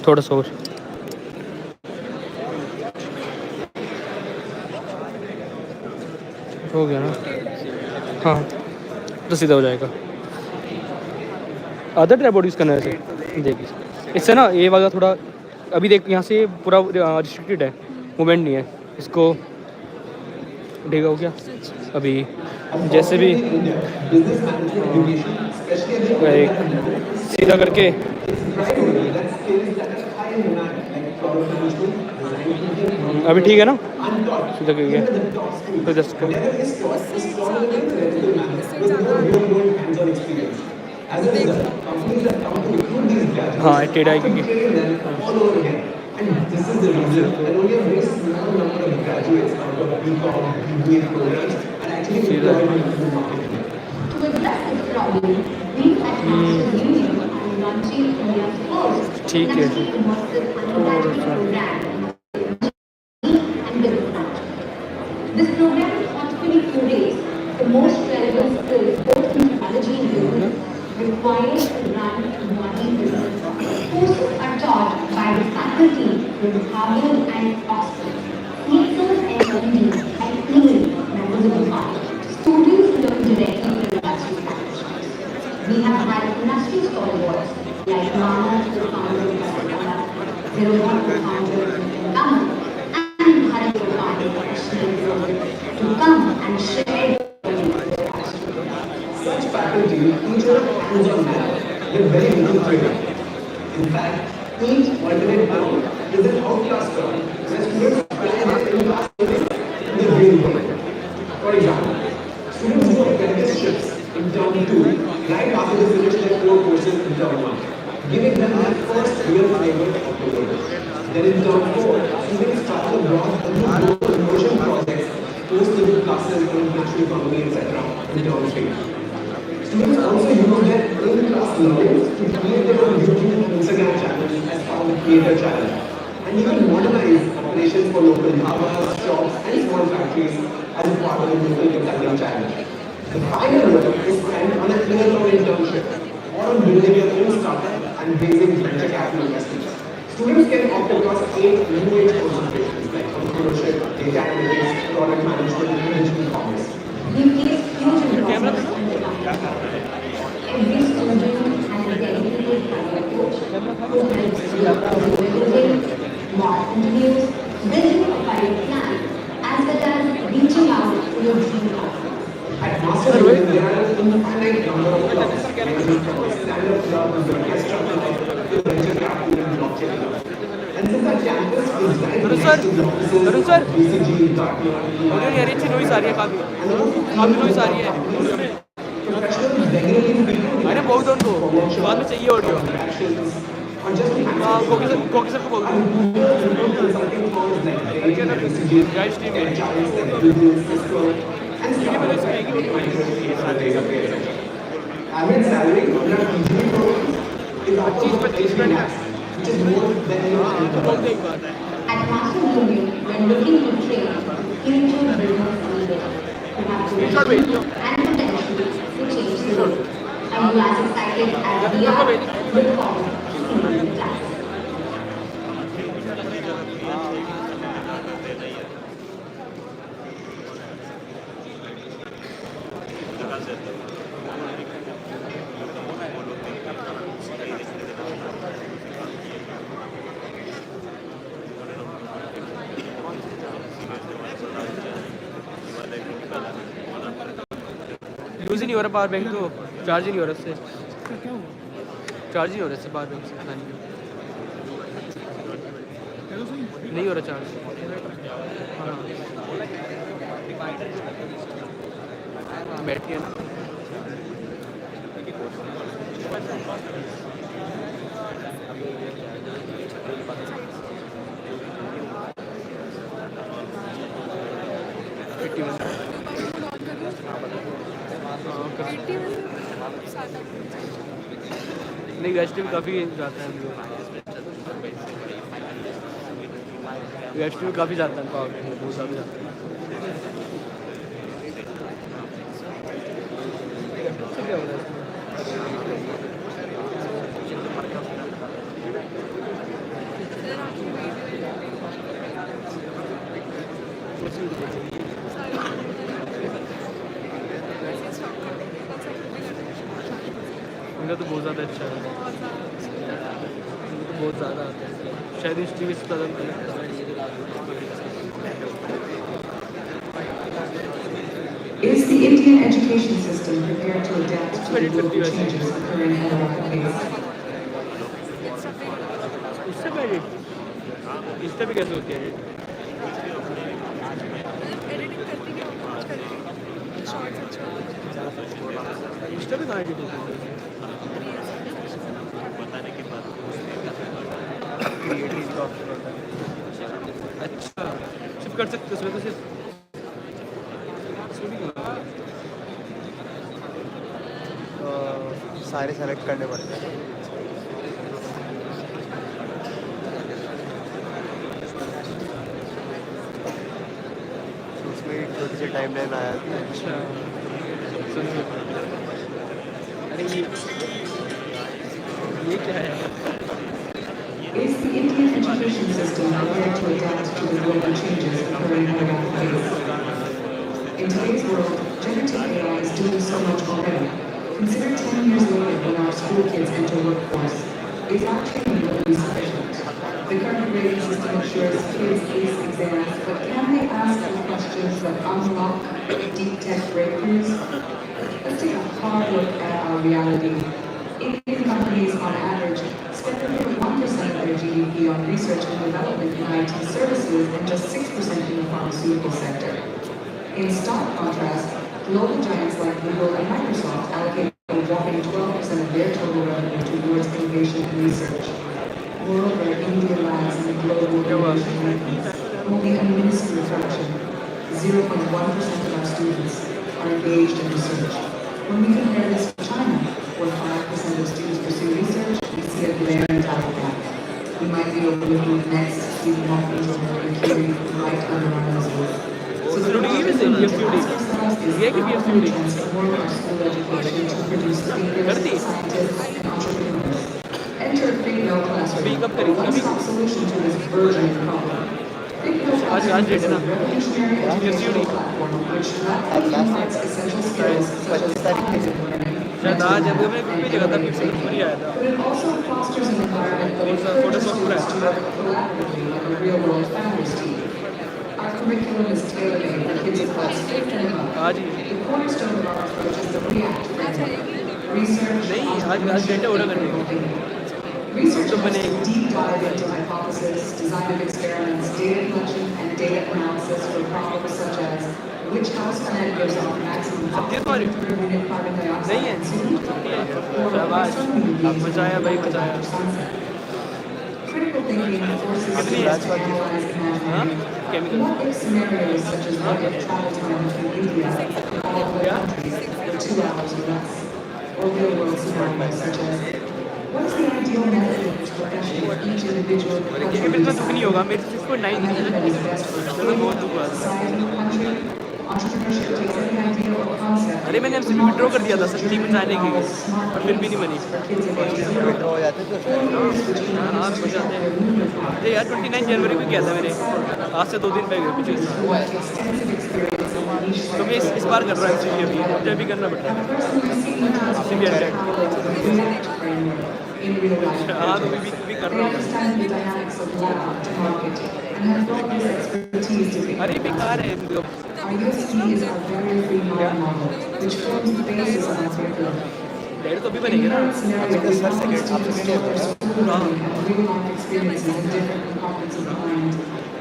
थोड़ा सा और हो गया ना। हाँ तो सीधा हो जाएगा। अदर ट्राइपॉड यूज़ करना है ऐसे, देखिए इससे ना ये वाला थोड़ा अभी देख यहाँ से पूरा रिस्ट्रिक्टेड है, मूवमेंट नहीं है, इसको ठीक हो गया। अभी जैसे भी एक सीधा करके अभी ठीक है ना, सीधा करके तो जस्ट हाँ टेढ़ा है क्योंकि And this is the reason that only a very small number of graduates out of BCom, BBA programs are actually employed in the market. To address this problem, we at National Union are launching India's first ठीक है national immersive undergraduate program and business management. This program thoughtfully curates the most relevant skills both in technology and business required to run modern business. Courses are taught by the faculty from Harvard and Oxford, teachers and MDs and even members of the public. Students learn directly from industry practitioners. We have had industry stalwarts like Mana, the founder of Kasaragama, Zero co-founder of Becon’24, and Bharat co-founder of Shri to come and share their views. Such faculty teach us hands-on manner with very little training. In fact, each alternate term is an outclass term where students apply their in-class learning in the real world. For example, students do apprenticeships in term 2 right after they finish their core courses in term 1, giving them their first real flavor of the world. Then in term 4, students travel abroad and do global immersion projects, post-level classes on international economy, etc. in term 3. Students also use their in-class learning to create their own YouTube and Instagram channels as part of the Creator Challenge, and even modernize operations for local dhabas, shops, and small factories as a part of the Local Consulting Challenge. The final year is spent on a year-long internship or on building your own startup and raising venture capital investments. Students can opt across 8 new age concentrations like entrepreneurship, data analytics, product management, and digital commerce. We face huge improvements in the every student has a dedicated career coach who helps you building mock interviews, building a career plan, as well as reaching out to your dream company. At Master Union, there are an infinite number of clubs, ranging from a stand-up club to the orchestra club to venture capital and blockchain club. And since our campus is right next to the offices of BCG, Gartner, professionals regularly meet अरे बहुत उनको बाद में चाहिए audio or just to कोकी sir को बोल दो consulting firms like BCG, HRs like Google, Cisco, and startups like average salary on our PG programs is upwards of 80 lakhs, which is more than anyone else. At Master Union, when looking to train future business leaders who have potential and potential to change the world. I'm as excited as we are. Look forward to seeing you in class. Use ही नहीं हो रहा power bank, तो charge ही नहीं हो रहा इससे, चार्ज ही नहीं हो रहा इससे पावर बैंक से, नहीं हो रहा चार्ज। हाँ बैटरी है ना, नहीं गेस्ट भी काफ़ी जाता है, गेस्ट भी काफ़ी जाता है, पावर बहुत ज़्यादा जाता है। क्या हो रहा है इनका तो बहुत ज़्यादा अच्छा है, बहुत ज़्यादा आता है, शायद हिस्ट्री में ज़्यादा Is the Indian education system prepared to adapt to the global changes occurring at our pace? इससे भी एडिट, इससे भी कैसे होती है एडिट? इससे भी कहाँ एडिट होती है? अच्छा, सिर्फ कर सकते उसमें तो सिर्फ सारे सेलेक्ट करने पड़ते हैं। उसमें एक छोटी सी टाइम लाइन आया था। अच्छा, सुनिए, अरे ये क्या है? Is the Indian education system prepared to adapt to the global changes occurring at our pace? In today's world, generative AI is doing so much already. Consider 10 years later when our school kids enter workforce. Is our training going to be sufficient? The current grading system ensures kids ace exams, but can they ask the questions that unlock deep tech breakthroughs? Let's take a hard look at our reality. Indian companies, on average, spend only 1% of their GDP on research and development in IT services and just 6% in the pharmaceutical sector. In stark contrast, global giants like Google and Microsoft allocate a whopping 12% of their total revenue towards innovation and research. Moreover, India lags in the global innovation rankings. Only a minuscule fraction, 0.1% of our students, are engaged in research. When we compare this to China, where 5% of students pursue research, we see a glaring data gap. We might be overlooking the next Stephen Hawking or Marie Curie right under our noses. So the question we need to ask ourselves is how can we transform our school education to produce thinkers, scientists, and entrepreneurs? Enter Big No Classroom, a one-stop solution to this burgeoning problem. Big No Classroom is a revolutionary educational platform which rapidly imparts essential skills such as cognitive learning, mental math, and critical thinking. But it also fosters an environment that encourages students to work collaboratively like a real-world founders team. Our curriculum is tailor-made for kids of class 5th and above. The cornerstone of our approach is the REACT framework: research, entrepreneurship, and critical thinking. Research involves a deep dive into hypothesis, design of experiments, data collection, and data analysis for problems such as which house plant gives off maximum oxygen per minute carbon dioxide consumed, or which swimming beings बचाया भाई, after बचाया। sunset. Critical thinking forces students to analyze imaginary what-if scenarios such as what if travel time between India and all other countries were 2 hours or less, or real-world scenarios such as what is the ideal method in which profession each individual फिर इतना दुख नहीं होगा, मेरे 6.9 that is best for चलो बहुत दुख हुआ था। society, country. Entrepreneurship takes any idea or concept. अरे मैंने MCP विड्रॉ कर दिया था सर 3 बचाने के लिए, पर फिर भी नहीं बनी। विड्रॉ हो जाते तो हाँ बचाते हैं। अरे यार 29 जनवरी को किया था मैंने, आज से 2 दिन पहले पिछले साल। तो मैं इस बार कर रहा हूँ MCP अभी, मुझे अभी करना पड़ता है MCP अटेंड। हाँ तो भी कर रहा हूँ। अरे बेकार है मतलब। Our USP is our very free model, which forms the basis of our curriculum. डेढ़ तो अभी बनेंगे ना। Scenario, we want students to store their school learning and real-life experiences in different components of the mind,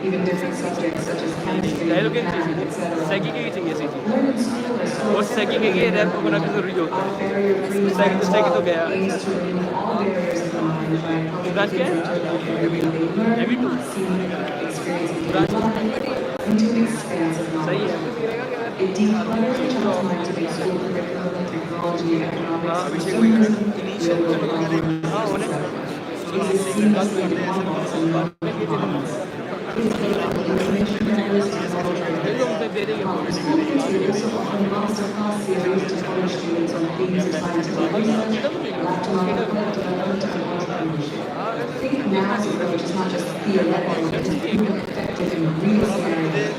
even different subjects such as chemistry, dialogue क्या math, चाहिए? etc. सैकी के चाहिए सी चीज़। Learn in school or और school सैकी के लिए rap होना भी जरूरी होता our है। barrier-free सैकी तो गया। aims to remove all barriers in mind by branch क्या है? everything they learn, Heavy2। see, experience, and branch apply into an expansive सही knowledge. है। It declutters the child's mind to make school curriculum, technology, हाँ economics, अभिषेक consumerism, भाई real-world problems, हाँ उन्हें etc. It is seamlessly autonomous and non-autonomous. It is built on information diversity and knowledge तो उनसे दे देंगे our school kids will also offer masterclass series to college students on themes of scientific research, electronic development, and entrepreneurship. Think NAV's approach is not just theoretical, it is proven effective in real scenarios.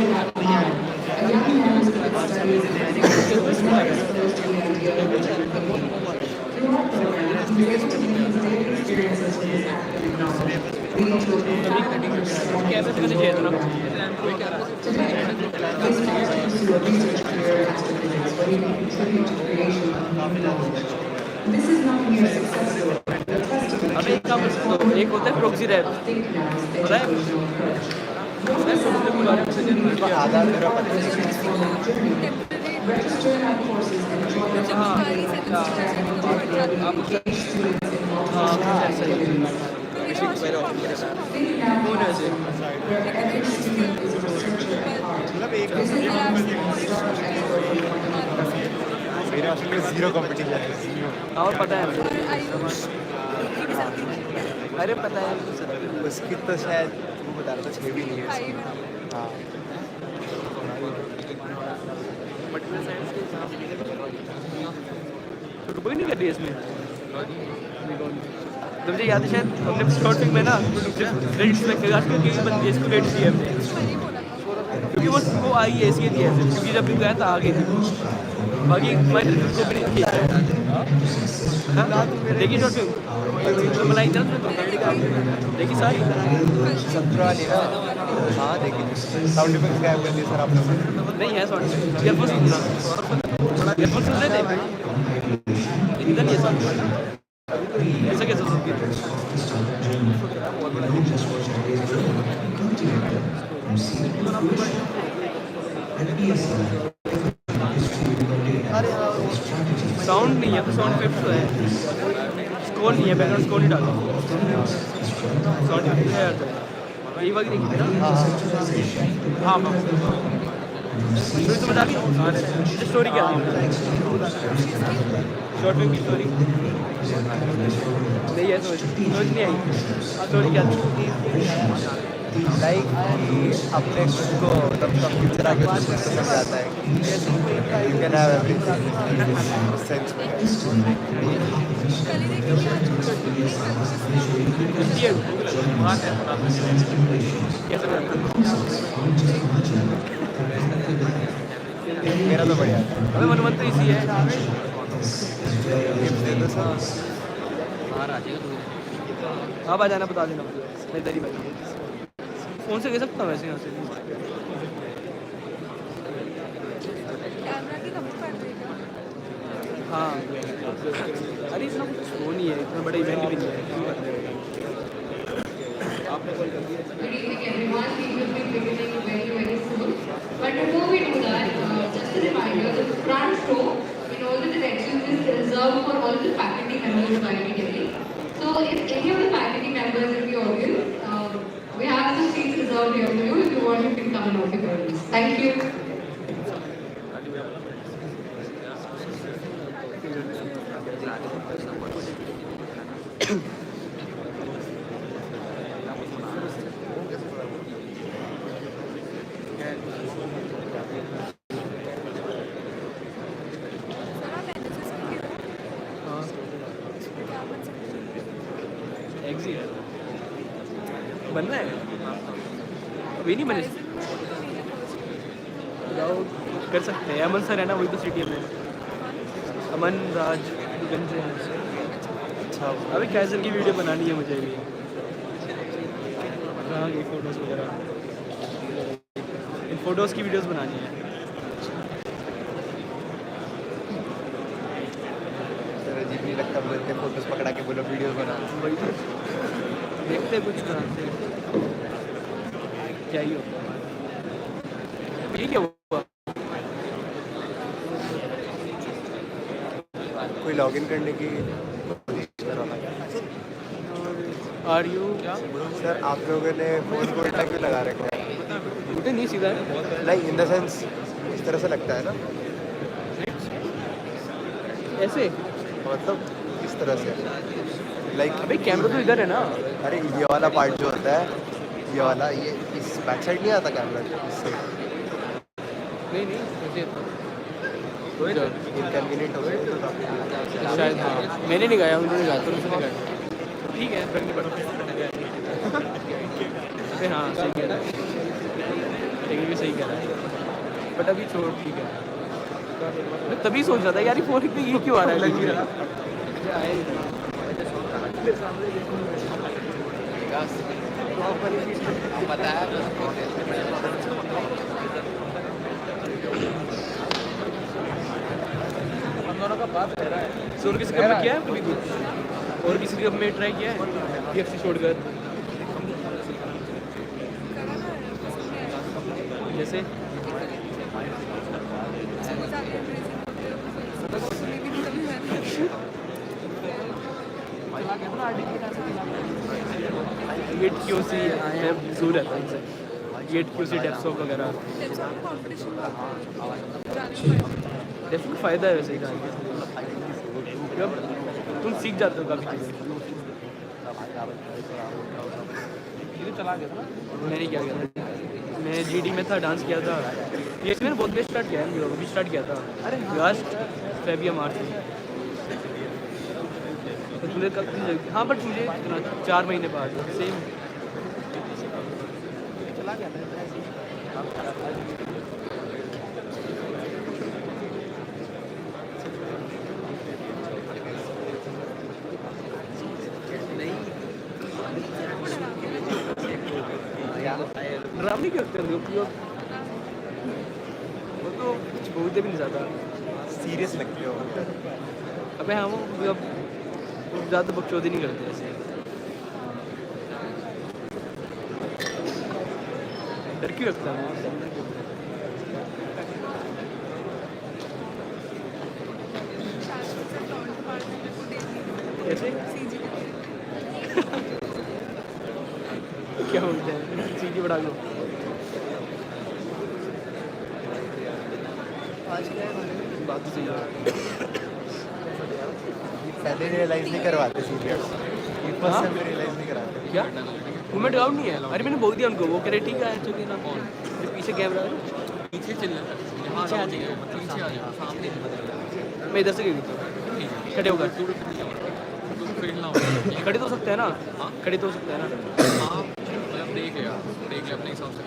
in our mind. A young man who studies in exposed to the idea of technology. Throughout the program, we also gain his daily experiences with this academic knowledge, leading to a profound understanding of the world around him. Today, he aspires to pursue a research career in astrophysics where he can contribute to creation of new knowledge. This is not a mere success story, but a testament अब to एक काम कर सकते हो, एक होता है proxy rap, of thinking out of पता है? education. मैं सोचने के बारे में तो आधार मेरा पता है। Register our courses and join us हाँ, आप engage students involved in ऐसा ही Think now where every student is a researcher at heart. This is how we start and मेरे हॉस्टल में जीरो कंपटीशन है। और पता है अरे पता है उसकी तो शायद वो बता रहा था 6 भी नहीं है इसकी। हाँ तो कोई नहीं कर रही है इसमें तो मुझे याद है शायद हमने शॉर्ट फिल्म में ना क्रेडिट्स में कहा कि बंदी इसको क्रेडिट्स दिए हमने क्योंकि वो आई है इसलिए दिया है क्योंकि जब भी गया था आगे थी बाकी हमारे को भी नहीं हाँ देखिए शॉर्ट फिल्म मलाई था देखी सारी 17 वाली ना। हाँ देखिए साउंड इफेक्ट्स गायब कर दिए सर आपने। नहीं है साउंड ईयरफोन सुनना ईयरफोन सुन रहे थे इधर नहीं है साउंड ऐसा कैसे सुनती साउंड नहीं है तो साउंड इफेक्ट तो है स्कोर नहीं है बैकग्राउंड स्कोर नहीं डाला साउंड इफेक्ट है यार यही वाली देखी थी ना हाँ हाँ स्टोरी तो बता दी स्टोरी क्या थी शॉर्ट फिल्म की स्टोरी नहीं है समझ नहीं आई स्टोरी क्या थी लाइक अपने खुद को तब तक पिक्चर आगे समझ जाता है कि you can have everything sense मेरा तो बढ़िया है। अबे मनमत तो इसी है गिफ्ट दे दो सर। आप आ जाना बता देना मैं तेरी भाई फोन से कह सकता हूँ वैसे यहाँ से कैमरा की कमी पड़ रही है हाँ अरे इतना कुछ वो नहीं है इतना बड़ा इवेंट भी नहीं है Good evening, everyone. We will be beginning very, very soon. But before we do that, just a reminder, the front row in all the directions is reserved for all the faculty members of IITD. So if any of the faculty members in the audience, we have some seats reserved here for you. If you want, you can come and occupy these. Thank you. Sir आप NSS के लिए हाँ क्या बन सकते हैं exit बनना है अभी नहीं बने जाओ कर सकते हैं अमन सर है ना वही तो सिटी में अमन राज गंज अच्छा अभी कैजल की वीडियो बनानी है मुझे भी हाँ ये फोटोज़ वगैरह इन फोटोज़ की वीडियोस बनानी है सर अजीब नहीं लगता बोलते फोटोज पकड़ा के बोलो वीडियो बना। वही तो देखते हैं कुछ कराते हैं क्या ही होता है ठीक है हुआ कोई लॉगिन करने की आर यू क्या सर आप लोगों ने फोन को उल्टा क्यों लगा रखा है? मुझे नहीं सीधा है लाइक इन द सेंस इस तरह से लगता है ना ऐसे मतलब इस तरह से लाइक अबे कैमरा तो इधर है ना अरे ये वाला पार्ट जो होता है ये वाला ये इस बैक साइड नहीं आता कैमरा इससे नहीं ऐसे इनकन्वीनियंट हो गया शायद हाँ मैंने नहीं गाया उन्होंने गाया तो उसने गाया ठीक है करनी पड़ता है हाँ सही कह रहा है टेक्निकली सही कह रहा है, बट अभी छोड़, ठीक है। मैं तभी सोच रहा था यार ये फोन पे ये क्यों आ रहा है लगी रहा। हम दोनों का बात कर रहा है। और किसी कप में किया है कभी कुछ? और किसी कप में ट्राई किया है PFC छोड़कर? जैसे गेट QC मैं दूर रहता हूँ इनसे, गेट QC डेप्सॉक वगैरह। डेप्स का फ़ायदा है वैसे ही जाने के, जब तुम सीख जाते हो काफ़ी चीज़ें। चला गया था मैंने क्या किया था, मैं GD में था, डांस किया था। ये मैंने बहुत बेस्ट स्टार्ट किया है, अभी स्टार्ट किया था लास्ट फेब या मार्च में। तो मुझे हाँ, बट मुझे 4 महीने बाद सेम चला गया था। ड्रामे क्यों करते हो? वो तो कुछ बोलते भी नहीं ज़्यादा, सीरियस लगते हो। अबे हाँ, वो ज़्यादा बकचोदी नहीं करते ऐसे। डर क्यों लगता है? कैसे क्या बोलते हैं, सीधी बढ़ा लो। बात तो सही है। पहले रियलाइज नहीं करवाते सीनियर्स, फर्स्ट हाँ? टाइम में रियलाइज नहीं कराते। क्या मूवमेंट आउट नहीं है? अरे मैंने बोल दिया उनको, वो कह रहे ठीक है चलिए ना। कौन पीछे कैमरा है? पीछे चलना, पीछे आ जाइए, पीछे आ जाओ सामने। मैं इधर से गई थी, खड़े होकर खड़े तो हो सकते हैं ना? खड़े तो हो सकते हैं ना? देख ले अपने हिसाब से,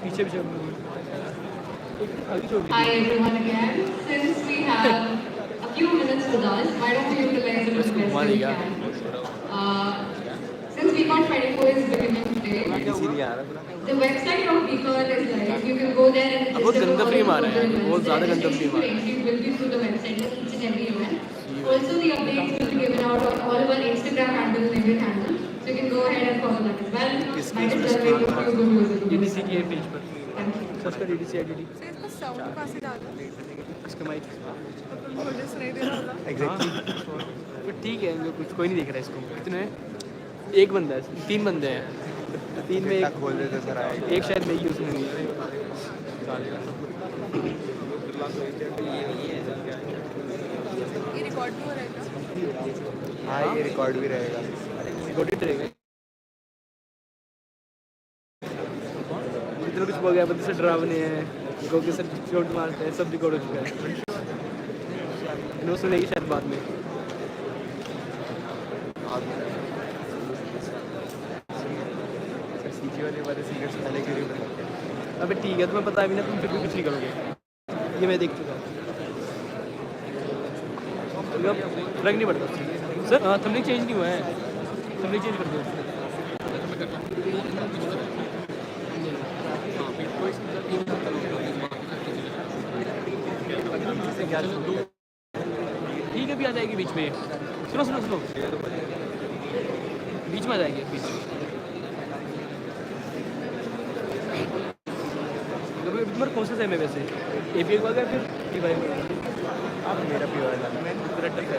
पीछे पीछे आगे छोड़ Hi everyone again. Since we have a few minutes with us, why don't we utilize it as best as we can? Since Becon’24 is beginning today, the website of Becon is live. You can go there and अब बहुत register गंदा for all frame the आ रहा है, events. बहुत ज़्यादा The गंदा frame आ रहा है। registration entry will be through the website of each and every event. Also, the updates will be given out on all of our Instagram handle and every handle. So you can go ahead and follow that as well. Might as well wait for you to use it. DDC की है page पर, Thank you. Search कर DDC IITD। से इसका sound कहाँ से जा रहा है? इसका माइक मुझे सुनाई दे रहा होगा। एग्जैक्टली। तो ठीक है, कुछ कोई नहीं देख रहा है इसको। कितने हैं? एक बंदा है, 3 बंदे हैं, 3 में एक खोल देते सर आएगा। एक शायद नहीं यूज़ नहीं हुई। ये रिकॉर्ड भी हो रहेगा। हाँ, ये रिकॉर्ड भी रहेगा। रिकॉर्डेड रहेगा। जितना कुछ हो गया, बंदे से डरावने हैं, गोगे से चोट मारते हैं, सब रिकॉर्ड हो चुका है। इन्हों सुनेगी शायद बाद में। सीजी वाले सीनियर्स पहले क्यों नहीं बताते? अबे ठीक है, तुम्हें पता है भी ना, तुम फिर भी कुछ नहीं करोगे। ये मैं देख चुका हूँ। अब फर्क नहीं पड़ता सर। हाँ, थंबनेल चेंज नहीं हुआ है, थंबनेल चेंज कर दो। ठीक है, भी आ जाएगी बीच में। सुनो सुनो सुनो, बीच में आ जाएगी बीच में। तुम्हारा कौन सा सेम है वैसे? APA का फिर PY में? अब मेरा भी वाला मेरा टफ है।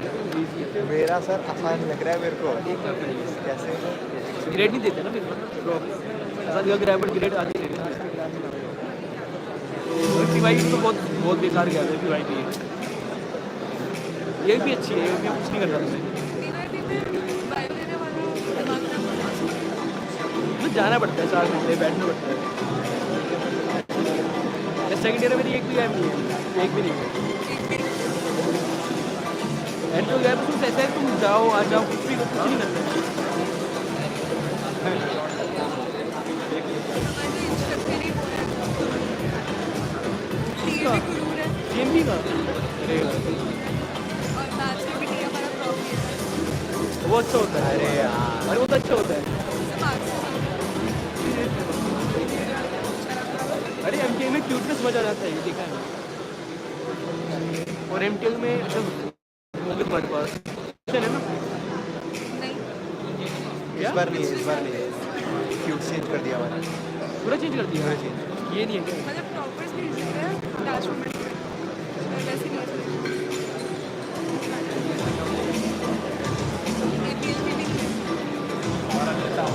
मेरा सर आसान लग रहा है मेरे को। एक टफ है। कैसे? ग्रेड नहीं देते ना फिर, ऐसा दिया ग्रेड बट ग्रेड आती नहीं। और PY तो बहुत बहुत बेकार गया था PY भी। ये भी अच्छी है, ये भी कुछ नहीं कर रहा मैं। DYP में बायो लेने वाला दिमाग खराब होता है। तो जाना पड़ता है, 4 घंटे बैठना पड़ता है। सेकंड ईयर में मेरी एक भी गैप नहीं है, एक भी नहीं है। एंड तो गैप तुम ऐसा है, तुम जाओ आ जाओ, कुछ नहीं करते। हमारे तो इंस्ट्रक्टर ही वो है, टीए भी गुरूर है, सीएमबी का अरे और मैथ्स में भी टीए हमारा प्रॉफ ही है। वो अच्छा होता है। अरे यार अरे वो तो अच्छा होता है। उससे मार्क्स अरे एमटीएल में क्यूटनेस मजा आ जाता है, ये देखा है। और एमटीएल में होंगे तुम्हारे पास ऑप्शन है ना? नहीं, इस बार नहीं है, इस बार नहीं है, क्यूट चेंज कर दिया मैंने, पूरा चेंज कर दिया। पूरा चेंज। ये नहीं है क्या? मतलब टॉपर्स भेज देते हैं लास्ट मोमेंट में, वैसे नहीं है। एपीएल में भी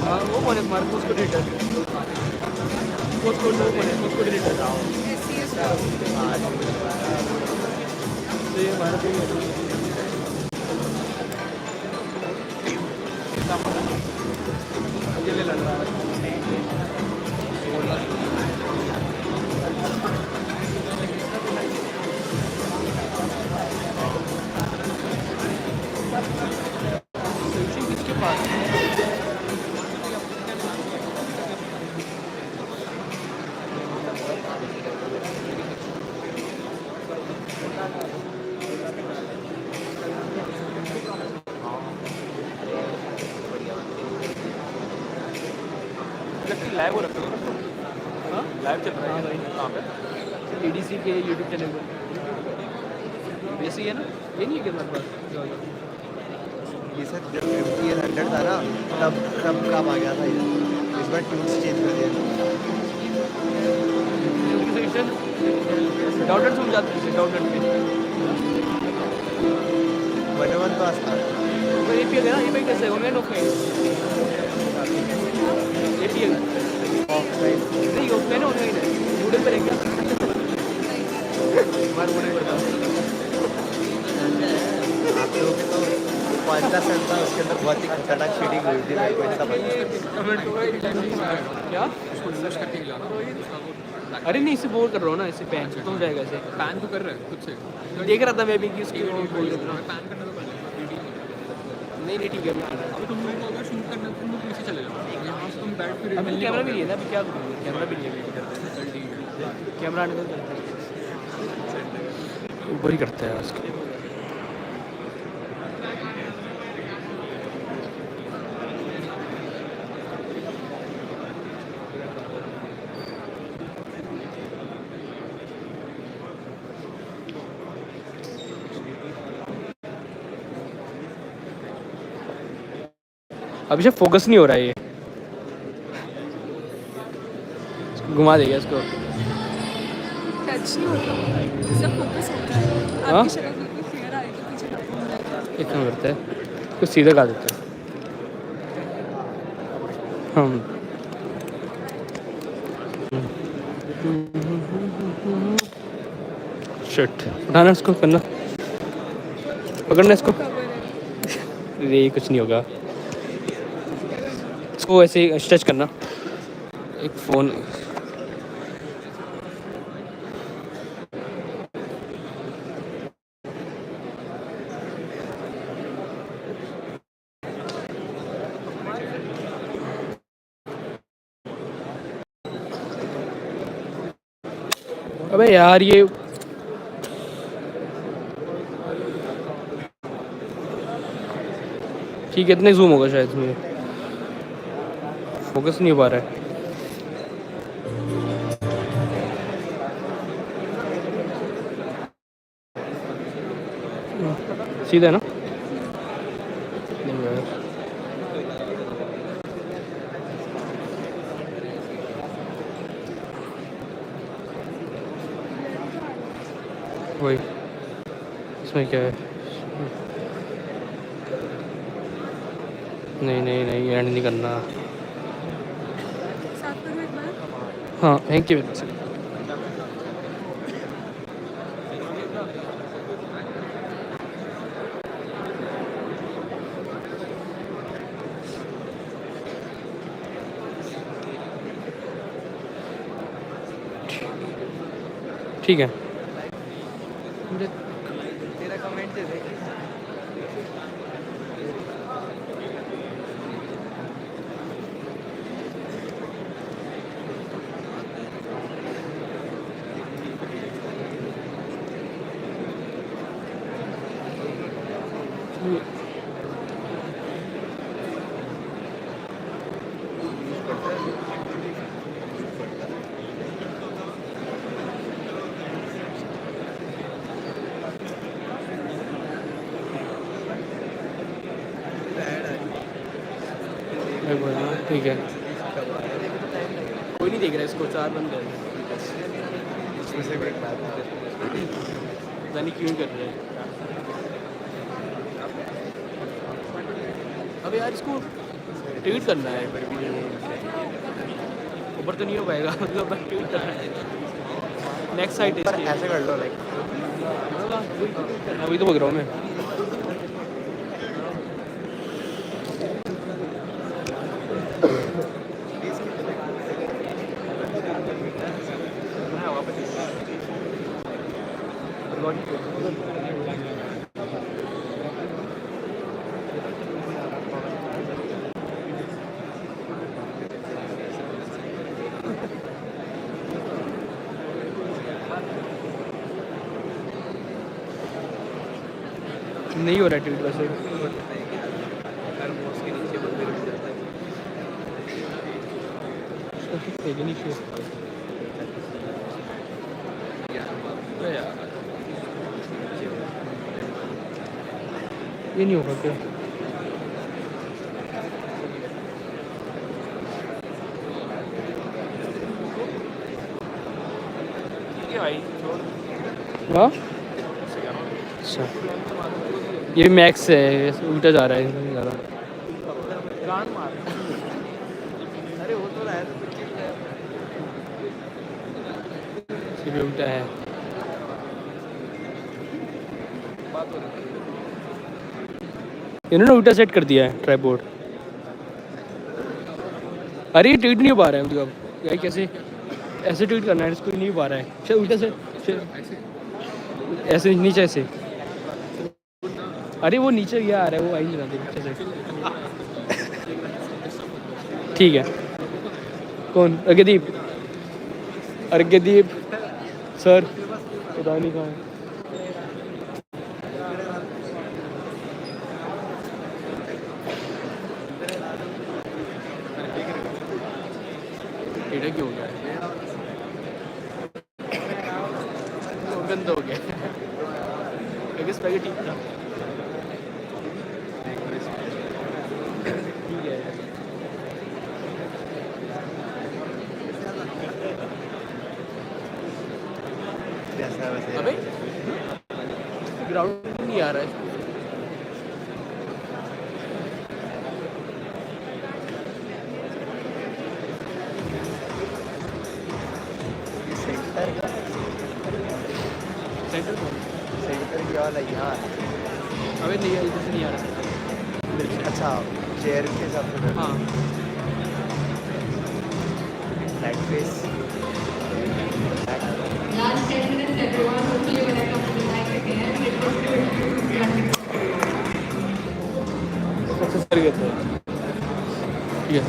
हाँ वो कौन है तुम्हारा post coordinator? Post coordinator SCS तो ये हमारा तो ये ले लग रहा है। सोल्यूशन किसके पास है? लाइव हो रखा है। हाँ लाइव चल रहा है भाई। कहाँ पे? ईडीसी के यूट्यूब चैनल पर। वैसे ही है ना? ये नहीं है क्या तुम्हारे पास? ये सर जब MTL 100 था ना, तब काम आ गया था ये, इस बार ट्यून्स चेंज कर दिया। डाउटलेट समझ जाते हैं डाउटलेट में। 1 तो आस्था तो एपीएल है ना, ये कैसे है? Online offline? APL offline. नहीं ऑफलाइन है ऑनलाइन है? गूगल पर है क्या? बार बोले बताओ। आप लोगों के तो 5 सेंट था, उसके अंदर बहुत ही खतरनाक शेडिंग हुई थी, मेरे को इतना पता। क्या? अरे नहीं इसे बोल कर रहा हूँ ना, इसे पैन तो हो जाएगा। इसे पैन तो कर रहा है खुद से। देख रहा था मैं भी कि उसकी वो बोल रहा था। पैन करना तो कर ले। नहीं नहीं ठीक है। अब तुम लोगों को अगर शूट करना है तो तुम लोग पीछे चले जाओ, यहाँ से तुम बैठ फिर अभी कैमरा भी नहीं है ना, अभी क्या करूँ? कैमरा भी नहीं है। चल ठीक है। कैमरा आने दो। ऊपर ही करते हैं उसके। अभी से फोकस नहीं हो रहा है ये, घुमा देगा इसको। टच नहीं होता, सब फोकस होता है। हाँ? आपकी शक्ल बिल्कुल क्लियर आएगी पीछे ना। एक काम करते हैं, कुछ सीधा कर देते हैं हम। शिट, उठाना इसको, करना, पकड़ना इसको। ये कुछ नहीं होगा, इसको ऐसे स्ट्रेच करना। एक फ़ोन अबे यार ये ठीक है, इतने जूम होगा शायद इसमें, फोकस नहीं हो पा रहा है। सीधा है ना? नहीं यार, वही इसमें क्या है? नहीं नहीं नहीं, एंड नहीं करना। साफ करो एक बार। हाँ थैंक यू। ठीक है। तेरा कमेंट दे दे। ठीक है, कोई नहीं देख रहा इसको, 4 बंद है, उसमें से एक बात पता नहीं क्यों कर रहे हैं। अब यार इसको ट्वीट करना है, ऊपर तो नहीं हो पाएगा, मतलब ट्वीट करना है। नेक्स्ट साइट पर इसकी, ऐसे कर लो लाइक अभी तो बोल रहा हूँ मैं। नहीं हो रहा ट्वीट वैसे। ठीक है, नीचे ये नहीं होगा क्या? हाँ अच्छा, ये मैक्स है, उल्टा जा रहा है ज़्यादा। अरे वो तो रहा है ये उल्टा है। इन्होंने उल्टा सेट कर दिया है ट्राइपॉड। अरे ये ट्वीट नहीं हो पा रहा है, मतलब यार कैसे ऐसे ट्वीट करना है, इसको नहीं हो पा रहा है। शायद उल्टा से ऐसे नीचे ऐसे। अरे वो नीचे ये आ रहा है, वो आई नहीं रहा नीचे से। ठीक है, कौन? अर्घ्यदीप, अर्घ्यदीप सर पता नहीं कहाँ है। टेढ़ा क्यों हो गया? गंदा हो गया। स्पैगेटी ठीक है। जैसा वैसे अबे ग्राउंड नहीं आ रहा है। सेंटर क्या वाला यहाँ अबे नहीं है, इधर से नहीं आ रहा। अच्छा चेयर के हिसाब से हाँ light face Last 10 minutes, everyone. Hopefully, when I come to the mic again, it was good. Success कर गए थे। ठीक है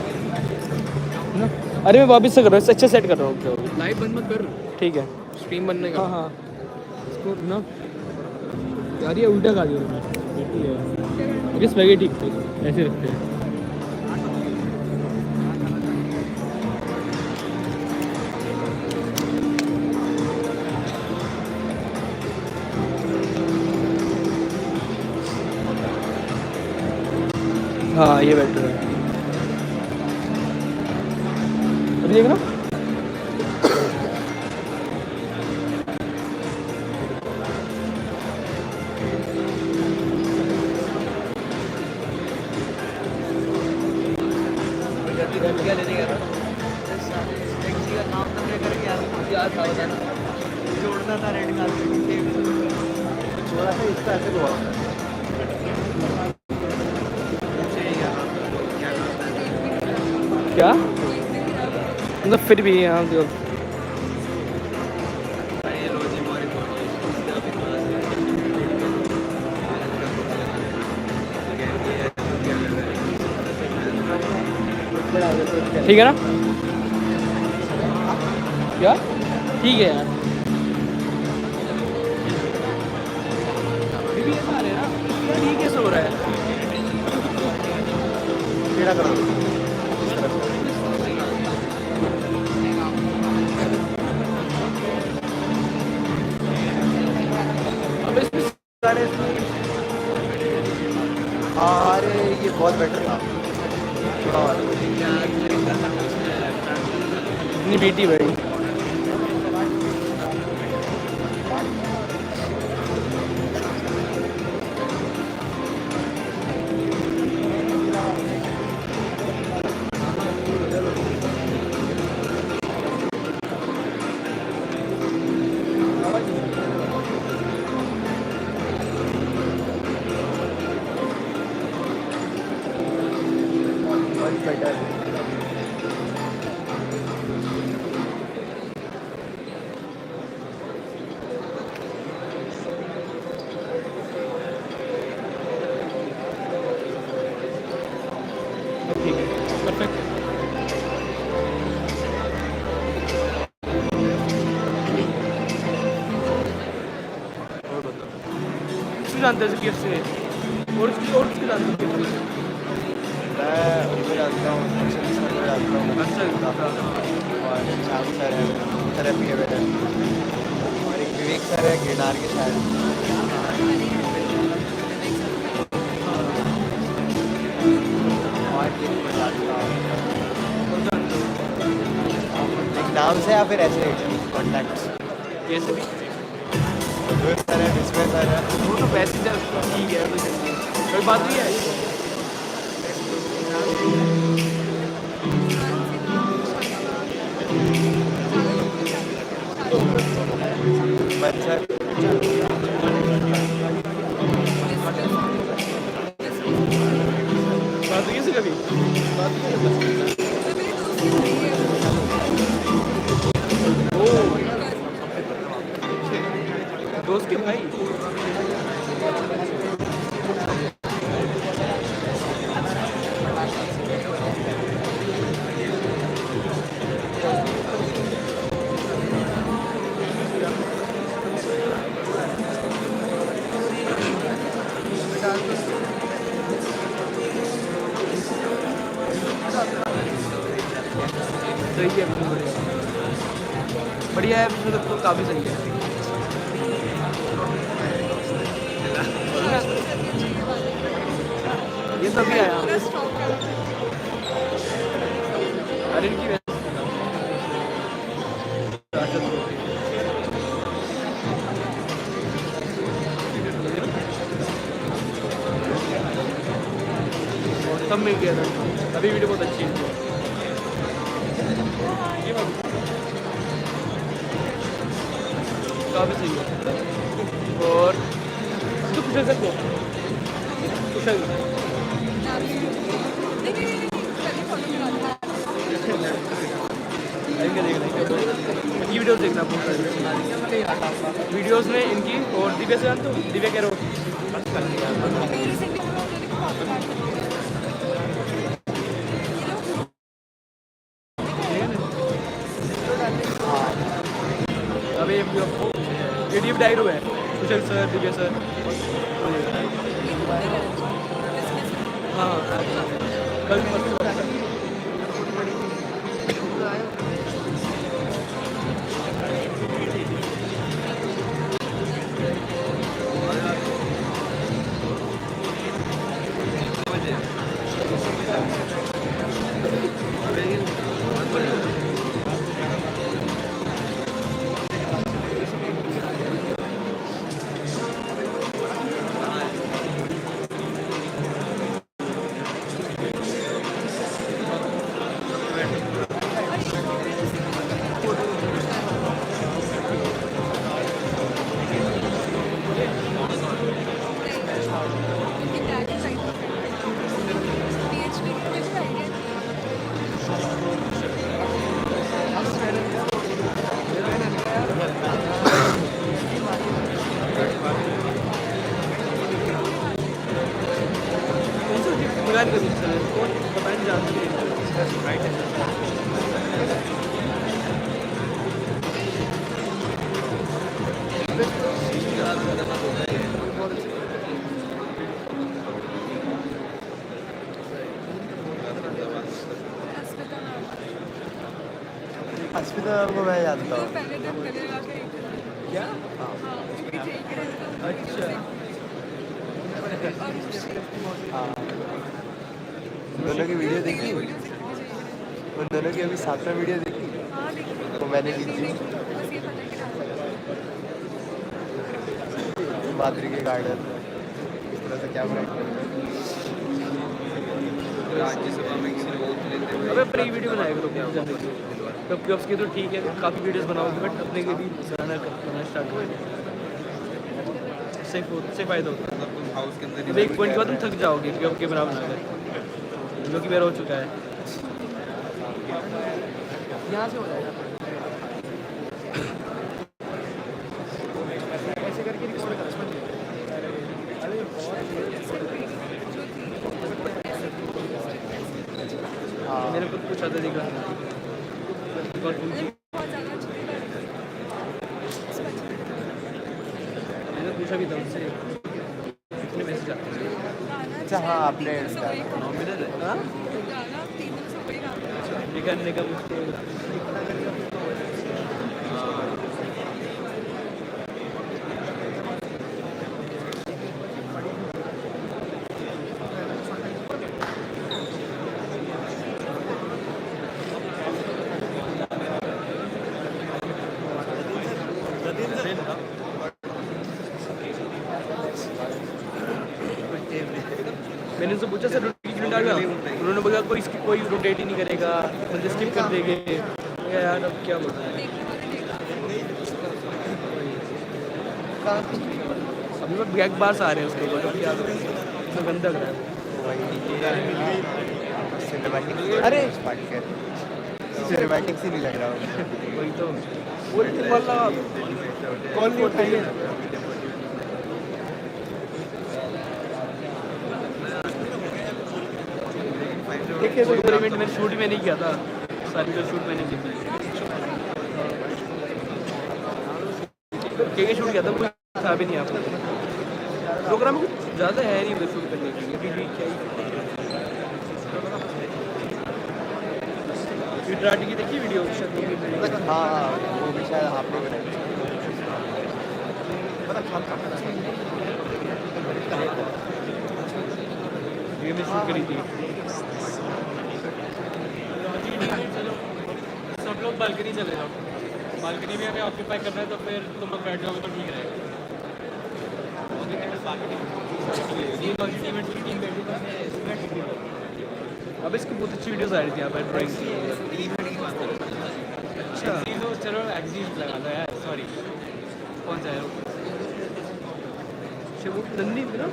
ना? अरे मैं वापस से कर रहा हूँ, अच्छा सेट कर रहा हूँ। लाइव बंद मत कर, ठीक है, स्ट्रीम बनने का। हाँ हाँ इसको ना यार ये उल्टा खा दिया मैंने। ये स्पैगेटी ऐसे रखते हैं। हाँ ये बेटर है। अभी देखना क्या लेने गया था टैक्सी का काम करने करके यार था बताना जोड़ना था रेड कार्ड थोड़ा सा इसका ऐसे हुआ क्या मतलब फिर भी यहाँ जो ठीक है ना? क्या ठीक है यार, अभी भी ऐसा आ रहा है ना यार, ये कैसे हो रहा है? टेढ़ा करो अब इसमें अरे ये बहुत बेटर था थोड़ा और अपनी बेटी भाई। Much better. ठीक है, परफेक्ट। और बताओ, किसको जानते हो KFC से? और किसको जानते हो KFC से? मैं उनको जानता हूँ, सर को जानता हूँ, अच्छा, और श्याम सर है, सर है PA है, और एक विवेक सर है गिरनार के शायद, और ये मैं जानता हूँ। एक नाम से या फिर ऐसे कॉन्टैक्ट्स? कैसे भी विवेक सर है, विस्मय सर है। वो तो वैसे ठीक है, कोई बात नहीं है। मन सर, बात हुई किसी कभी? बात हुई है? ओ, दोस्त के भाई। सही है, बिल्कुल बढ़िया बढ़िया है, बिल्कुल तो काफ़ी सही है। ये तभी आया। अरे इनकी तब मिल गया था, अभी वीडियो बहुत अच्छी है। ये बात काफ़ी सही है। और तो कुशल सर को कुशल इनकी वीडियोस देखना बहुत सारी वीडियोस में इनकी। और दिव्या से जानते हो? दिव्या कह रहे हो? अभी ये डीप डाइव है, कुशल सर, दिव्या सर। हाँ, कल निकाल कर सर कौन पता नहीं जानते हैं राइट है। अस्मिता को मैं जानता हूँ। क्या? हाँ। अच्छा, हाँ। दोनों की वीडियो देखी? उन दोनों की अभी साथ में वीडियो देखी? हाँ देखिए वो मैंने की थी। बस ये पता है कि डाल माधुरी के गार्डन इस तरह से कैमरा राज्यसभा में किसी ने वोट लेते हुए अबे प्री वीडियो बनाया करो जानने के लिए। तब कि उसके तो ठीक है काफ़ी वीडियोस बनाओगे बट अपने के भी बनाना स्टार्ट करो। इससे फ़ायदा होता है। मतलब तुम हाउस के अंदर अब एक पॉइंट के बाद तुम थक जाओगे क्योंकि अब कैमरा बनाकर जो कि मेरा हो चुका है। यहाँ से हो जाएगा ऐसे करके रिकॉर्ड कर मेरे को कुछ आता दिखा बहुत ज़्यादा अच्छी थी मैंने पूछा भी था उससे कितने मैसेज आते हैं। अच्छा हाँ आपने नॉमिनल है हाँ गाना 3 दिन से वही गाना ये करने का मुझको मैंने उनसे पूछा सर रोटेट क्यों डाला उन्होंने बोला कोई रोटेट ही नहीं करेगा मतलब स्किप कर देंगे यार अब क्या बोलना है अभी वो बैक बार्स आ रहे हैं उसके ऊपर अब क्या करें इतना गंदा लग रहा है सिनेमैटिक अरे सिनेमैटिक से नहीं लग रहा वही तो पॉलिटिक वाला कॉल नहीं उठाइए देखिए तो इवेंट मैंने शूट में नहीं किया था सारी जो शूट मैंने की थी के शूट किया था कोई था भी नहीं आपको प्रोग्राम कुछ ज़्यादा है नहीं उधर शूट करने के लिए क्योंकि क्या ही की देखी वीडियो हाँ वो भी शायद आपने बनाई ये मैं शूट करी थी सब लोग बालकनी चले जाओ बालकनी में हमें ऑक्यूपाई करना है तो फिर तुम लोग बैठ जाओगे तो ठीक रहेगा अब इसकी बहुत अच्छी वीडियोस आ रही थी यहाँ पर ड्राइंग की अच्छा तो चलो एग्जीट लगा दो यार सॉरी कौन सा है अच्छा वो नंदी थी ना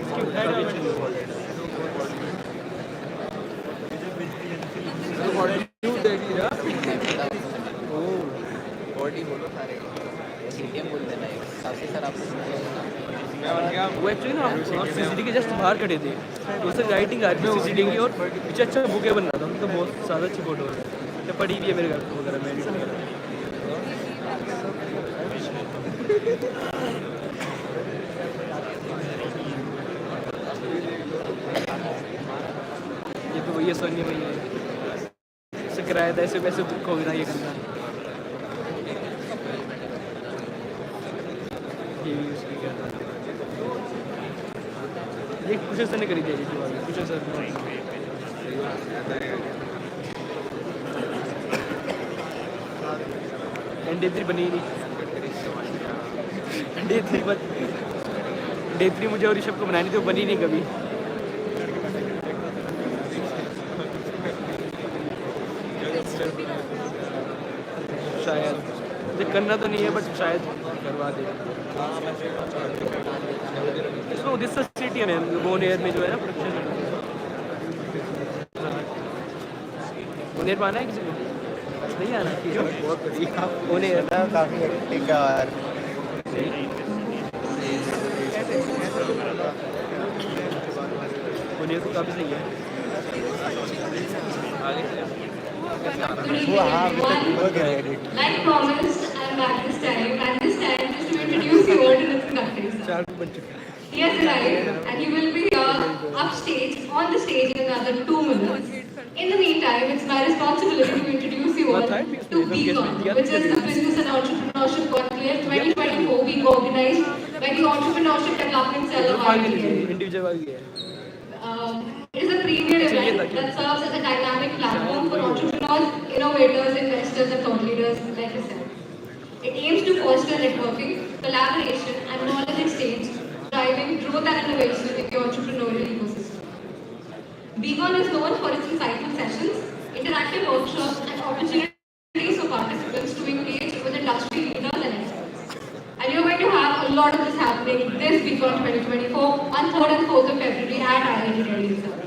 इसकी काफी अच्छी क्यों देखी ना बॉडी बोलो सारे एटीएम बोल देना एक साथ ही सर आप वो एक्चुअली ना सीसीडी के जस्ट बाहर खड़े थे तो उससे लाइटिंग आ रही थी सीसीडी की और पीछे अच्छा बुके बन रहा था तो बहुत ज़्यादा अच्छी फोटो है तो पड़ी भी है मेरे घर वगैरह में एडिट वगैरह ये तो भैया सोनी भैया ऐसे कराया था ऐसे वैसे खोगना ना ये करना ये भी उसकी क्या था ये कुछ ऐसा नहीं करी थी कुछ ऐसा डे 3 बनी ही नहीं डे 3 मुझे और ऋषभ को बनानी थी वो बनी नहीं कभी शायद मुझे करना तो नहीं है बट शायद करवा दे इसको उड़ीसा सिटी है मैम बोन एयर में जो है ना प्रोडक्शन बोन एयर पाना है किसी को नहीं आना बहुत बढ़िया बोन एयर काफ़ी हेक्टिक है यार बोन एयर तो काफ़ी सही है आगे वो हाँ अभी तक हो गया edit Like promised, I'm back this time, and this time just to introduce you all to Nitin Gadkari. चार बन चुके He has arrived, and he will be upstage, on the stage in another 2 minutes. In the meantime, it's my responsibility to introduce you all to Becon’24, which is the Business and Entrepreneurship Conclave 2024 week organized by the Entrepreneurship Development Cell of IITD. Individual वाली है It is a premier event It aims to foster networking, collaboration, and knowledge exchange, driving growth and innovation in the entrepreneurial ecosystem. Becon is known for its insightful sessions, interactive workshops, and opportunities for participants to engage with industry leaders and experts. And you're going to have a lot of this happening this Becon 2024 on 3rd and 4th of February at IIT Delhi itself.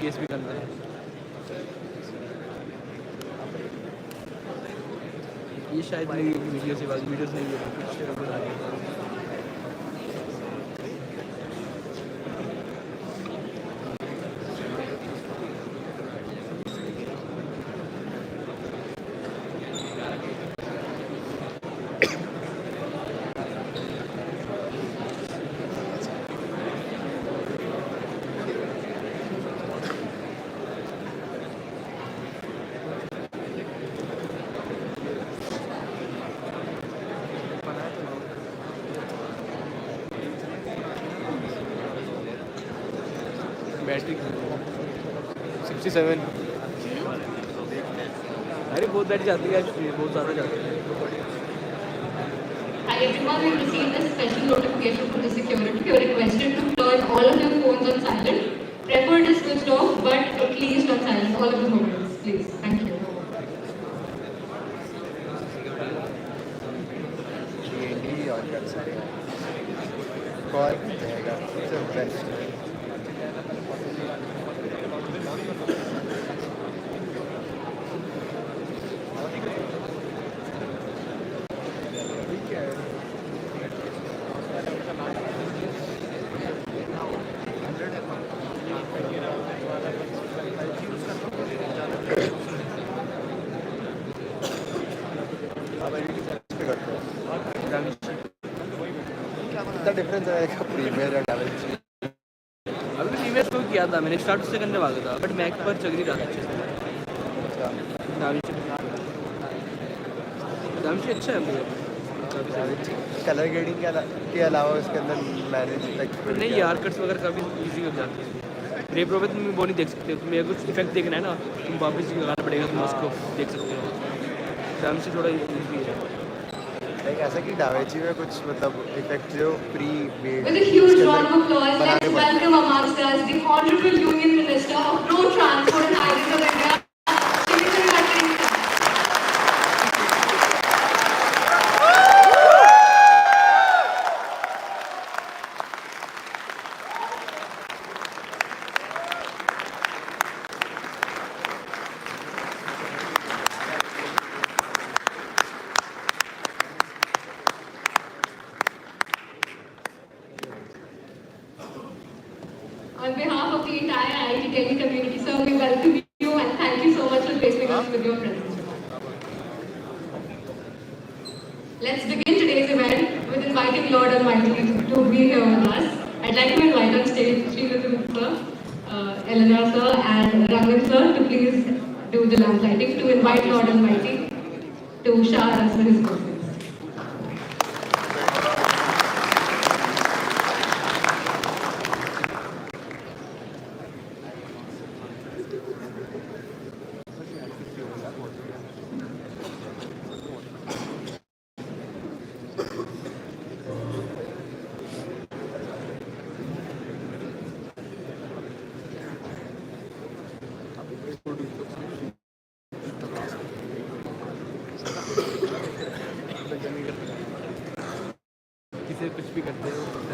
Case भी करना है ये शायद मेरी video से बाद videos नहीं है कुछ बना रही है बैटरी 67 अरे बहुत बैटरी जाती है बहुत ज़्यादा जाती है Hi everyone, we received a special notification from the security. You are requested to turn all of your phones on silent. Preferred is switched off, but at least on silent. All of the mobiles, please. Thank you. Call रहेगा सबसे best कितना difference रहेगा premiere और da Vinci अभी previous को किया था मैंने स्टार्ट उससे करने वाला था बट मैक पर चल रही रहा था अच्छे से डाविंची अच्छा है मुझे कलर ग्रेडिंग के अलावा उसके अंदर मैनेज नहीं यार कट्स वगैरह काफ़ी ईजी हो जाती है रे प्रो में तुम वो नहीं देख सकते हो तुम्हें कुछ इफेक्ट देखना है ना तुम वापस लगाना पड़ेगा तुम उसको देख सकते हो डाविंची थोड़ा ईजी है ऐसा कि डावेंची में कुछ मतलब इफेक्ट जो pre made With a huge round of applause, let's welcome amongst us the Honorable Union Minister of Road Transport and Highways of India, Shri Nitin Gadkari. On behalf of the entire IIT Delhi community, sir, we welcome you and thank you so much for gracing us with your presence. Let's begin today's event with inviting Lord Almighty to be here with us. I'd like to invite on stage Shri Nitin sir, Eleanor sir, and Rangan sir to please do the lamp lighting to invite Lord Almighty to shower us with his blessings. किसी कुछ भी करते हो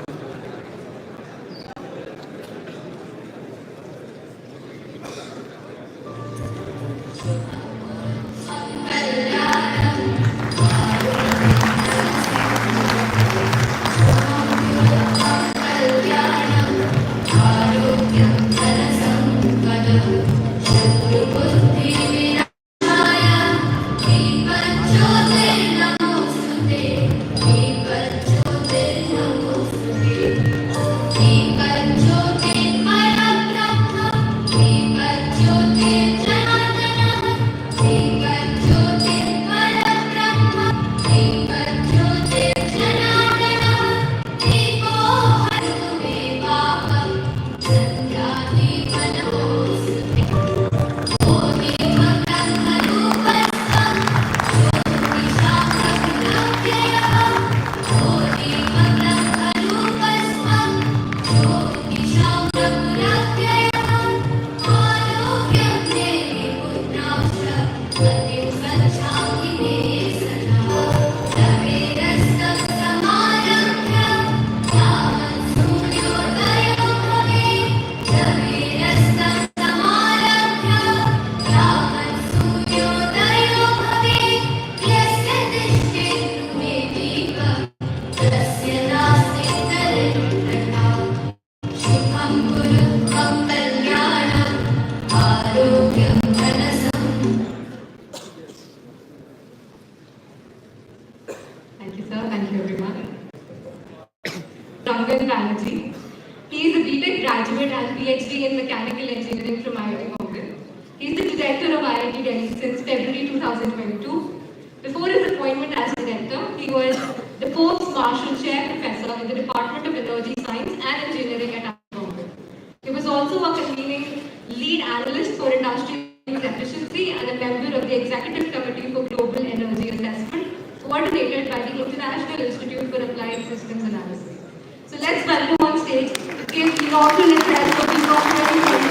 Namo introduction, everyone. Rangan Banerjee. He is a B.Tech graduate and PhD in Mechanical Engineering from IIT Hon'ble. He is the director of IIT Delhi since February 2022. Before his appointment as director, he was the post-Marshall Chair Professor in the Department of Energy Science and Engineering at IIT Hon'ble. He was also a convening lead analyst for industrial efficiency and a member of the Executive Committee for Global Energy Assessment, coordinated by the International Institute for Applied Systems Analysis. So let's welcome on stage the inaugural address of Becon’24.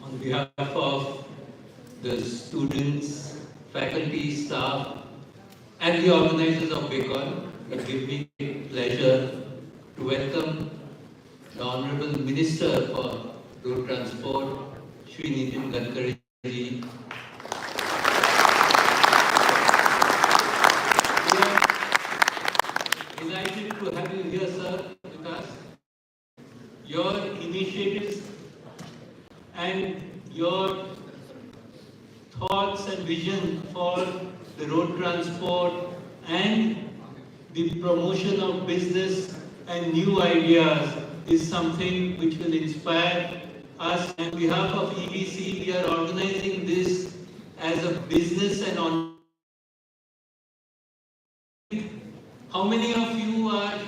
On behalf of the students, faculty, staff, and the organizers of Becon, it gives me pleasure to welcome the Honorable Minister for Road Transport, Shri Nitin Gadkari. We are delighted to have you here, sir, with us. Your initiatives and your thoughts and vision for the road transport and the promotion of business and new ideas is something which will inspire us. On behalf of EDC, we are organizing this as a business and on. How many of you are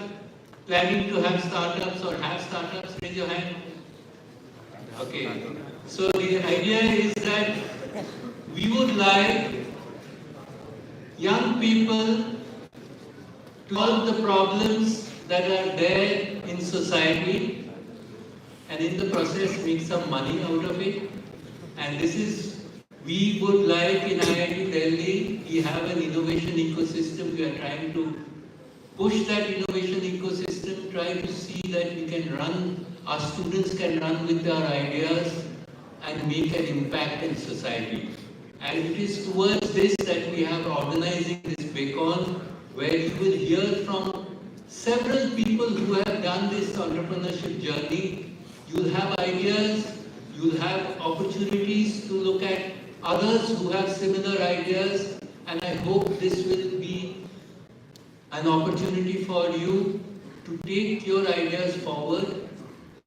planning to have startups or have startups? Raise your hand. Okay. So the idea is that we would like young people to solve the problems that are there in society and in the process make some money out of it. And this is, we would like in IIT Delhi, we have an innovation ecosystem. We are trying to push that innovation ecosystem, try to see that we can run, our students can run with our ideas and make an impact in society. And it is towards this that we are organizing this Becon, where you will hear from several people who have done this entrepreneurship journey. You'll have ideas, you'll have opportunities to look at others who have similar ideas, and I hope this will be an opportunity for you to take your ideas forward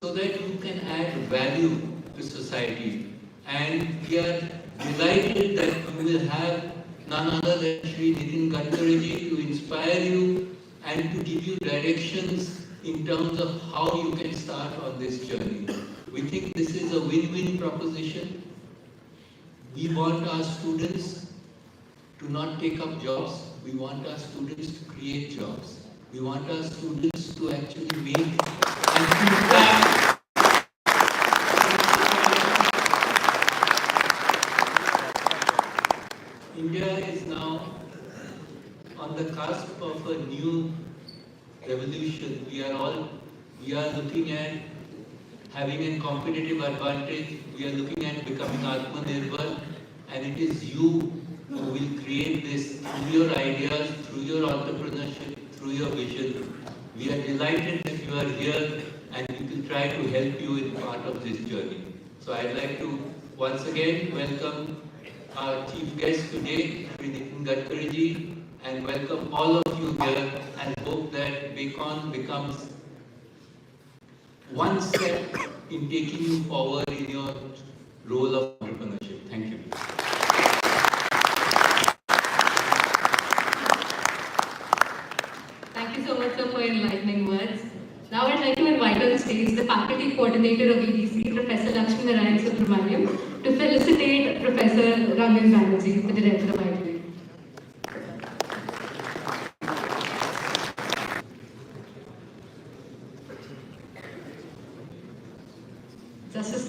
so that you can add value to society. And we are delighted that you will have none other than Shri Nitin Gadkari to inspire you and to give you directions in terms of how you can start on this journey. We think this is a win-win proposition. We want our students to not take up jobs. We want our students to create jobs. We want our students to actually make an impact. India is now on the cusp of a new revolution. We are looking at having a competitive advantage. We are looking at becoming Atmanirbhar, and it is you who will create this through your ideas, through your entrepreneurship, through your vision. We are delighted that you are here, and we will try to help you in part of this journey. So I'd like to once again welcome our chief guest today, Shri Nitin Gadkari, and welcome all of you here, and hope that Becon becomes one step in taking you forward in your role of entrepreneurship. Thank you. Thank you so much, sir, for your enlightening words. Now I'd like to invite on stage the faculty coordinator of EDC, Professor Lakshminarayan Subramaniam, to felicitate Professor Rangan Banerjee, the director of IITD. Justice.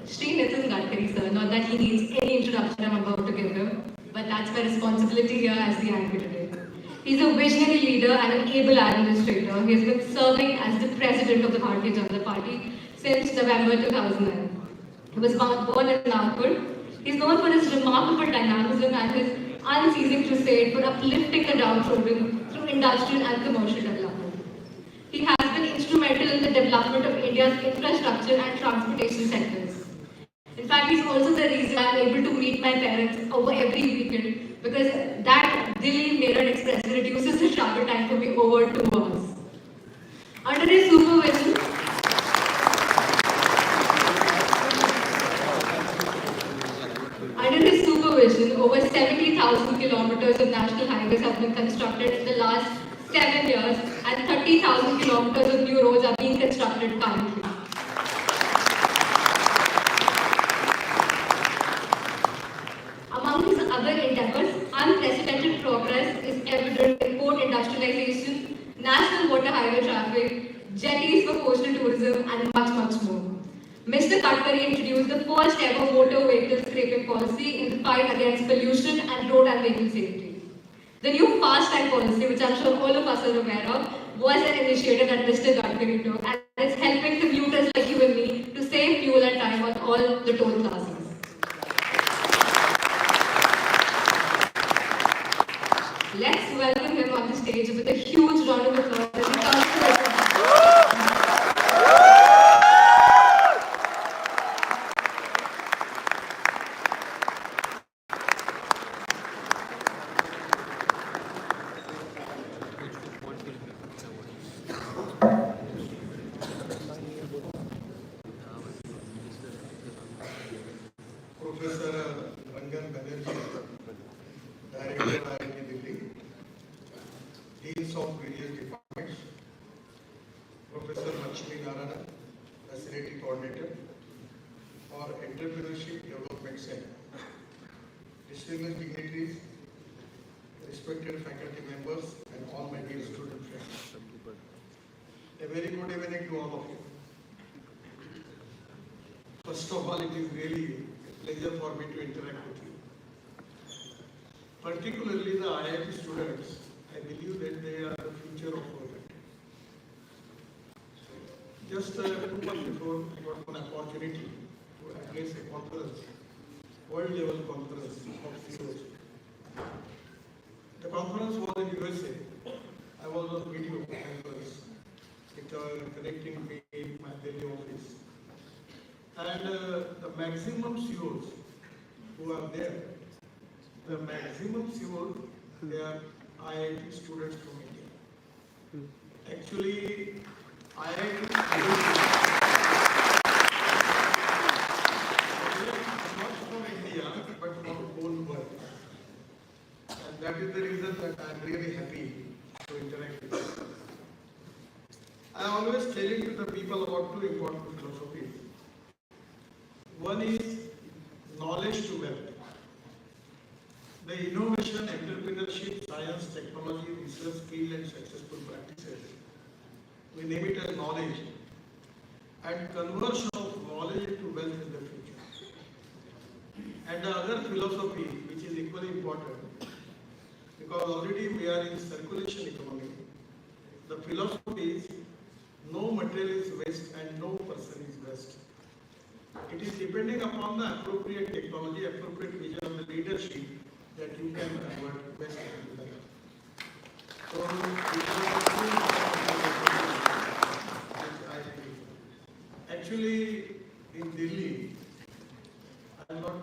Shri Nitin Gadkari, sir, not that he needs any introduction I'm about to give him, but that's my responsibility here as the anchor today. He's a visionary leader and an able administrator. He has been serving as the president of the Bharatiya Janata Party since November 2009. He was born in Nagpur. He is known for his remarkable dynamism and his unceasing crusade for uplifting the downtrodden through industrial and commercial development. He has been instrumental in the development of India's infrastructure and transportation sectors. In fact, he's also the reason I'm able to meet my parents over every weekend because that Delhi-Meerut Express reduces the travel time for me over 2 hours. Under his supervision, over 70,000 kilometers of national highways have been constructed in the last 7 years, and 30,000 kilometers of new roads are being constructed currently. Among his other endeavors, unprecedented progress is evident in port industrialization, national water highway traffic, jetties for coastal tourism, and much, much more. Mr. Gadkari introduced the first ever motor vehicle scraping policy in the fight against pollution and road and vehicle safety. The new fast time policy, which I'm sure all of us are aware of, was an initiative that Mr. Gadkari took, and it's helping commuters like you and me to save fuel and time on all the toll plazas. Let's welcome him on the stage with a huge round of applause as he comes to represent. Shri, Facility Coordinator for Entrepreneurship Development Center. Distinguished dignitaries, respected faculty members, and all my dear student friends. A very good evening to all of you. First of all, it is really a pleasure for me to interact with you. Particularly the IIT students, I believe that they are the future of our country. Just 2 months before, I got an opportunity to address a conference, world level conference of CEOs. The conference was in USA. I was on video conference, connecting me in my Delhi office. And the maximum CEOs who are there, the maximum CEOs, they are IIT students from India. Actually, IIT not from India, but from the whole world. And that is the reason that I am really happy to interact with you. I am always telling to the people about 2 important philosophies. One is knowledge to wealth. The innovation, entrepreneurship, science, technology, research, skill, and successful practices, we name it as knowledge, and conversion of knowledge into wealth in the future. And the other philosophy, which is equally important, because already we are in circulation economy, the philosophy is no material is waste and no person is waste. It is depending upon the appropriate technology, appropriate vision of the leadership that you can convert waste into wealth. Actually, in Delhi, I am not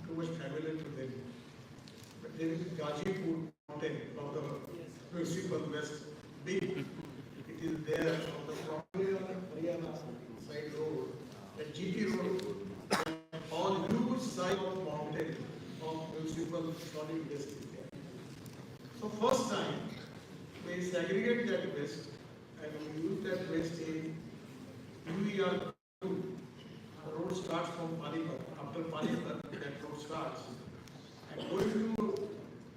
too much familiar to Delhi, but there is Gazipur mountain of the municipal west, big. It is there on the Haryana side road, the GT road, on huge side of mountain of municipal solid waste is there. So first time, we segregate that waste and we use that waste in UER2. The road starts from Panipat. After Panipat, that road starts. And going to,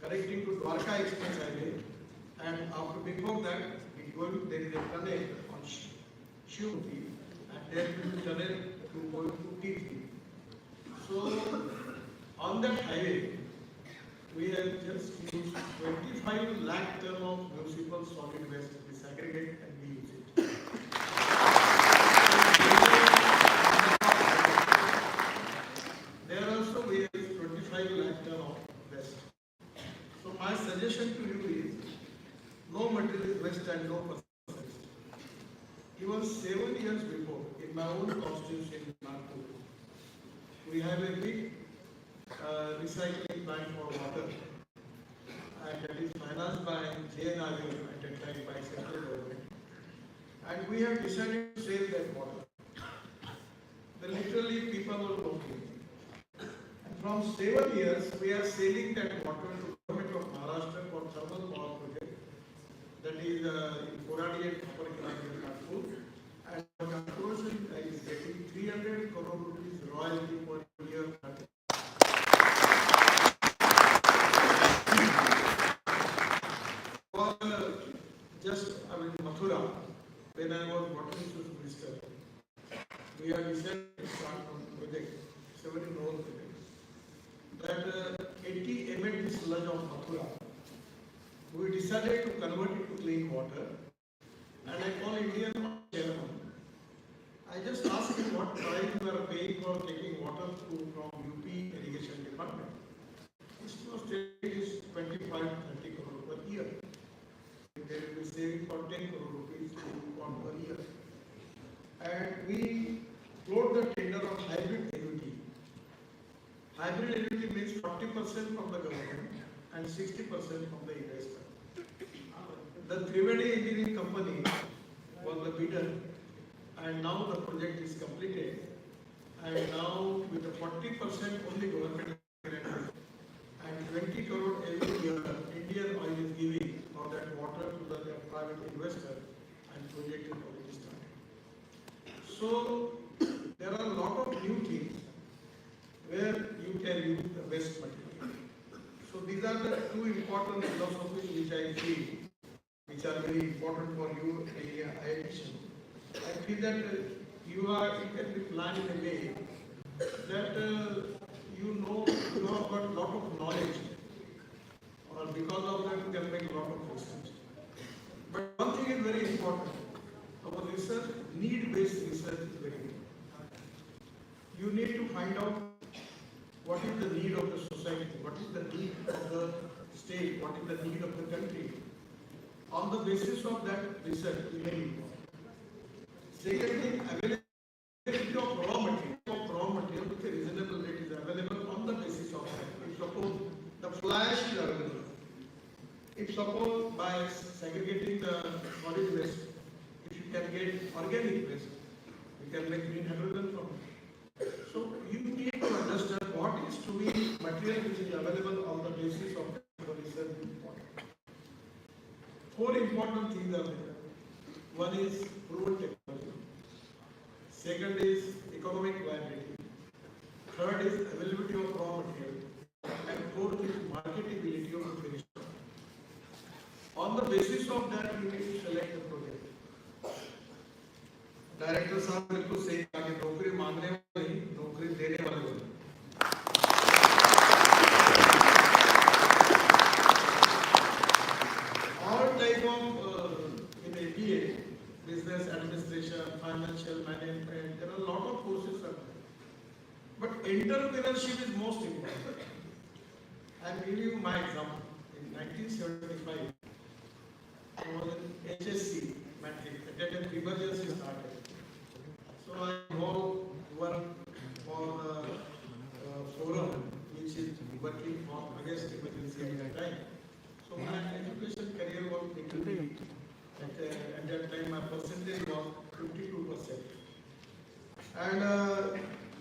connecting to Dwarka Express Highway. And after, before that, there is a tunnel on Shri, and there will be tunnel to go to T3. So, on that highway, we have just used 25 lakh ton of municipal solid waste. We segregate and we use it. have a big recycling plant for water, and that is financed by JNRU at that time by central government. And we have decided to sell that water. Then literally people were working. And from 7 years, we are selling that water to government of Maharashtra for thermal power project. That is in Koradi Copper Kilagiri Nagpur. And the corporation is getting 300 crore rupees royalty per year. For Mathura, when I was water resource minister, we have decided to start on project, 70 crore project, that 80 ml sludge of Mathura, we decided to convert it to clean water. And I call Indian chairman. I just asked him what price you are paying for taking water through from UP irrigation department. His state is 25 to 30 crore per year. They will be saving for 10 crore rupees per year. And we float the tender of hybrid annuity. Hybrid annuity means 40% from the government and 60% from the investor. The Triveni Engineering Company was the bidder, and now the project is completed. And now with the 40% only government and 20 crore every year, Indian Oil is giving of that water to the private investor, and project is already started. So there are a lot of new things where you can use the waste material. So these are the two important philosophies which I feel, which are very important for you in IIT. I feel that you can be planned in a way that you have got a lot of knowledge, or because of that you can make a lot of research. But one thing is very important. Our research, need-based research is very important. You need to find out what is the need of the society, what is the need of the state, what is the need of the country. On the basis of that research is very important. Second thing, availability of raw material with a reasonable rate is available on the basis of that. If suppose the fly ash is available, if suppose by segregating the solid waste, if you can get organic waste, you can make green hydrogen from it. So you need to understand what is to be material which is available on the basis of the research is important. 4 important things are there. One is proven technology. Second is economic viability. Third is availability of raw material. And fourth is marketability of the finished product. On the basis of that, you need to select the project. Director साहब बिल्कुल सही कहा कि नौकरी मांगने वाले नहीं, नौकरी देने वाले बने. All type of in ABA, business administration, financial management, there are a lot of courses are there. But entrepreneurship is most important. I will give you my example. In 1975, I was in HSC matric. At that time, emergency started. So I worked for the forum, which is working for against emergency at that time. So my education career was little. At that time, my percentage was 52%. And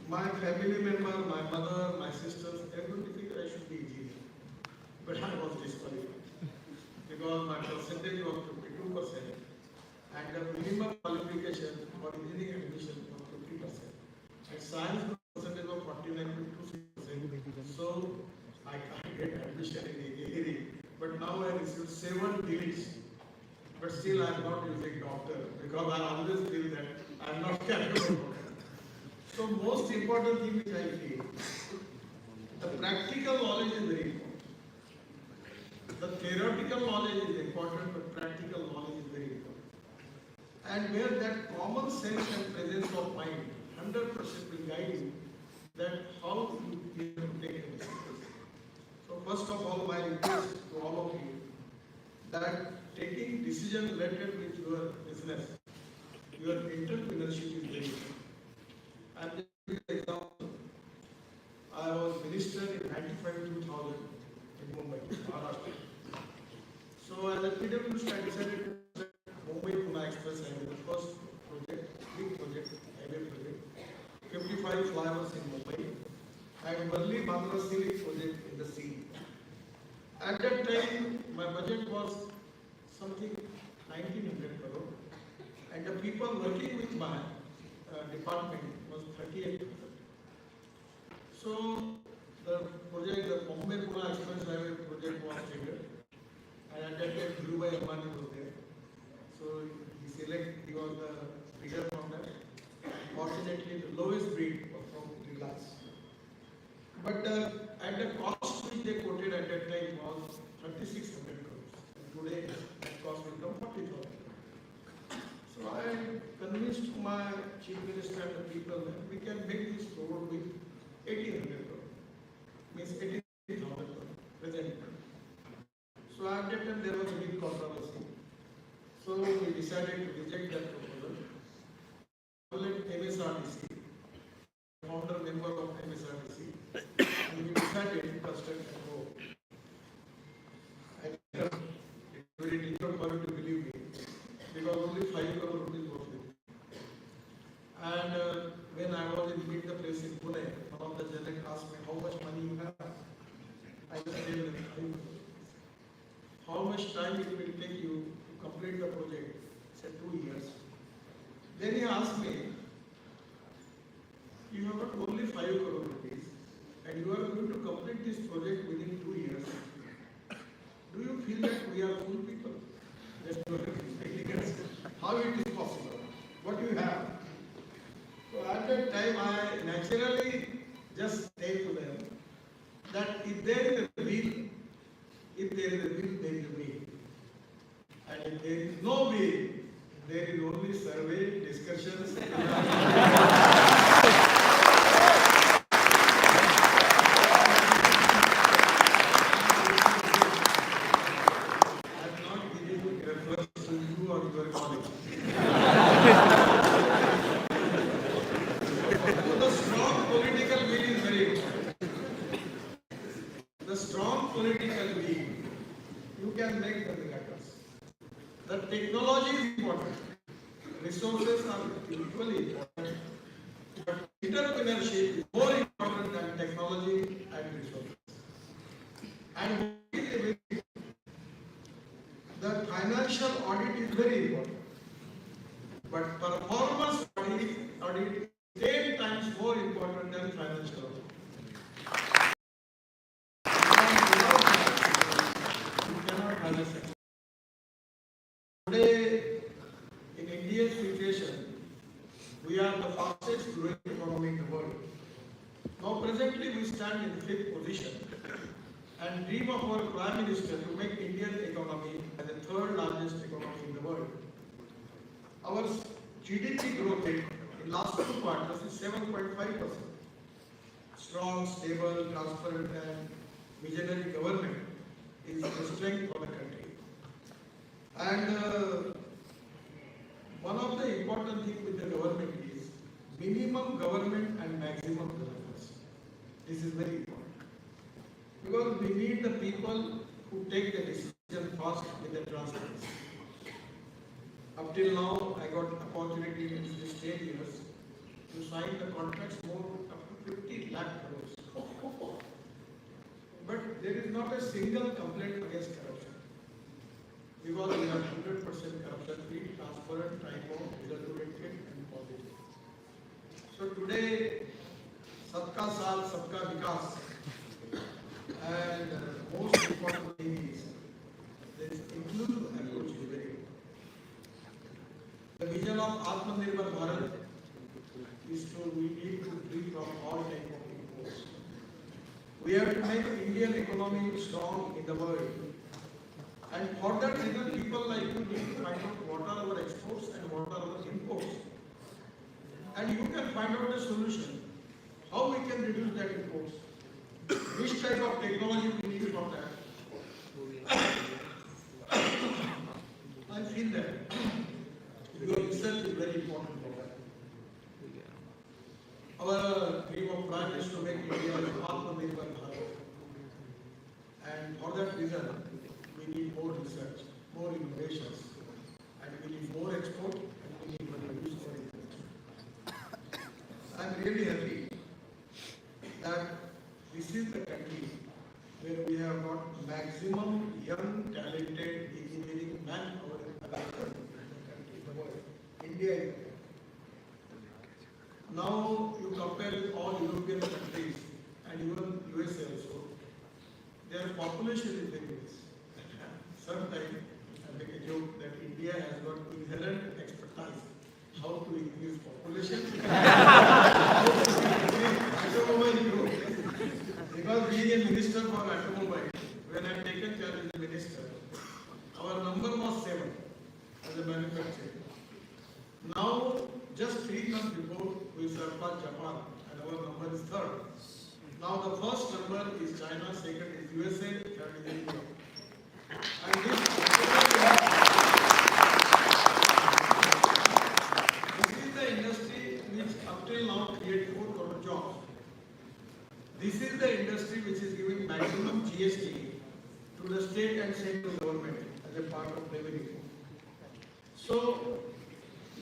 my family member, my mother, my sisters, everybody think I should be engineer. But I was disqualified because my percentage was 52%, and the minimum qualification for engineering admission was 50%. And science percentage was 49.26%. So I can't get admission in engineering. But now I received 7 degrees. But still I am not using doctor because I always feel that I am not capable. So most important thing which I feel, the practical knowledge is very important. The theoretical knowledge is important, but practical knowledge is very important. And where that common sense and presence of mind 100% will guide you that how you have to take a decision. So first of all, my request to all of you that taking decision related with your business, your entrepreneurship is very important. And this is an example. registered in 95-2000 in Mumbai, Maharashtra. So as a PWC, I decided to set Mumbai-Pune Express Highway, the first project, big project, highway project, 55 flyovers in Mumbai, and Worli-Bandra-Sili project in the sea. At that time, my budget was something 1900 crore, and the people working with my department was 38%. So the project, the Hon'ble Express Highway project was triggered, and at that time Dhirubhai Ambani was there. So he was the leader from that. Fortunately, the lowest bid was from Reliance. But at the cost which they quoted at that time was 3,600 crores. And today, that cost will come 40,000 crores. So I convinced my chief minister and the people that we can make this road with 1,800 crores. Means 80,000 crores present. So at that time there was a big controversy. So we decided to reject that proposal. MSRDC, founder member of MSRDC, and we decided to construct a road. It's very difficult for you to believe me, because only 5 crore rupees was there. And when I was in meet the place in Pune, one of the journalists asked me, how much money you have? I just gave them 5 crore. How much time it will take you to complete the project? I said 2 years. Then he asked me, you have got only 5 crore rupees and you are going to complete this project within 2 years. Do you feel that we are full people? Yes, how it is possible? What do you have? So at that time I naturally just say to them that if there is a will, there is a way. And if there is no way, there is only survey, discussions. The technology is important, resources are equally important, but entrepreneurship is more important than technology and resources. And the financial audit is very important, but performance audit is 10 times more important than financial audit. You cannot have a success. Today, in India's situation, we are the fastest growing economy in the world. Now, presently, we stand in 5th position and dream of our Prime Minister to make Indian economy as the 3rd largest economy in the world. Our GDP growth rate in last 2 quarters is 7.5%. Strong, stable, transparent, and visionary government is the strength of the country. And one of the important things with the government is minimum government and maximum governance. This is very important. Because we need the people who take the decision fast with the transparency. Up till now, I got opportunity in these 10 years to sign the contracts more up to 50 lakh crores. But there is not a single complaint against corruption. Because we have 100% corruption-free, transparent, time-bound, result-oriented, and positive. So today, Sabka Saath, Sabka Vikas, and most important thing is this inclusive approach is very important. The vision of Atmanirbhar Bharat is we need to free from all type of imports. We have to make Indian economy strong in the world. And for that reason, people like you need to find out what are our exports and what are our imports. And you can find out the solution. How we can reduce that imports. Which type of technology we need for that. I feel that your research is very important for that. Our dream of Prime Minister to make India as Atmanirbhar Bharat. And for that reason, we need more research, more innovations, and we need more export, and we need more use for import. I am really happy that this is the country where we have got maximum young, talented engineering manpower available in the world. India is there. Now you compare with all European countries and even USA also, their population is very less. Sometimes I make a joke that India has got inherent expertise how to increase population, how to increase automobile growth. Because being a minister for automobile, when I taken charge as a minister, our number was 7 as a manufacturer. Now, just 3 months before, we surpassed Japan, and our number is 3rd. Now, the first number is China, second is USA, third is India. And this is the industry which up till now creates 4 crore jobs. This is the industry which is giving maximum GST to the state and central government as a part of revenue. So,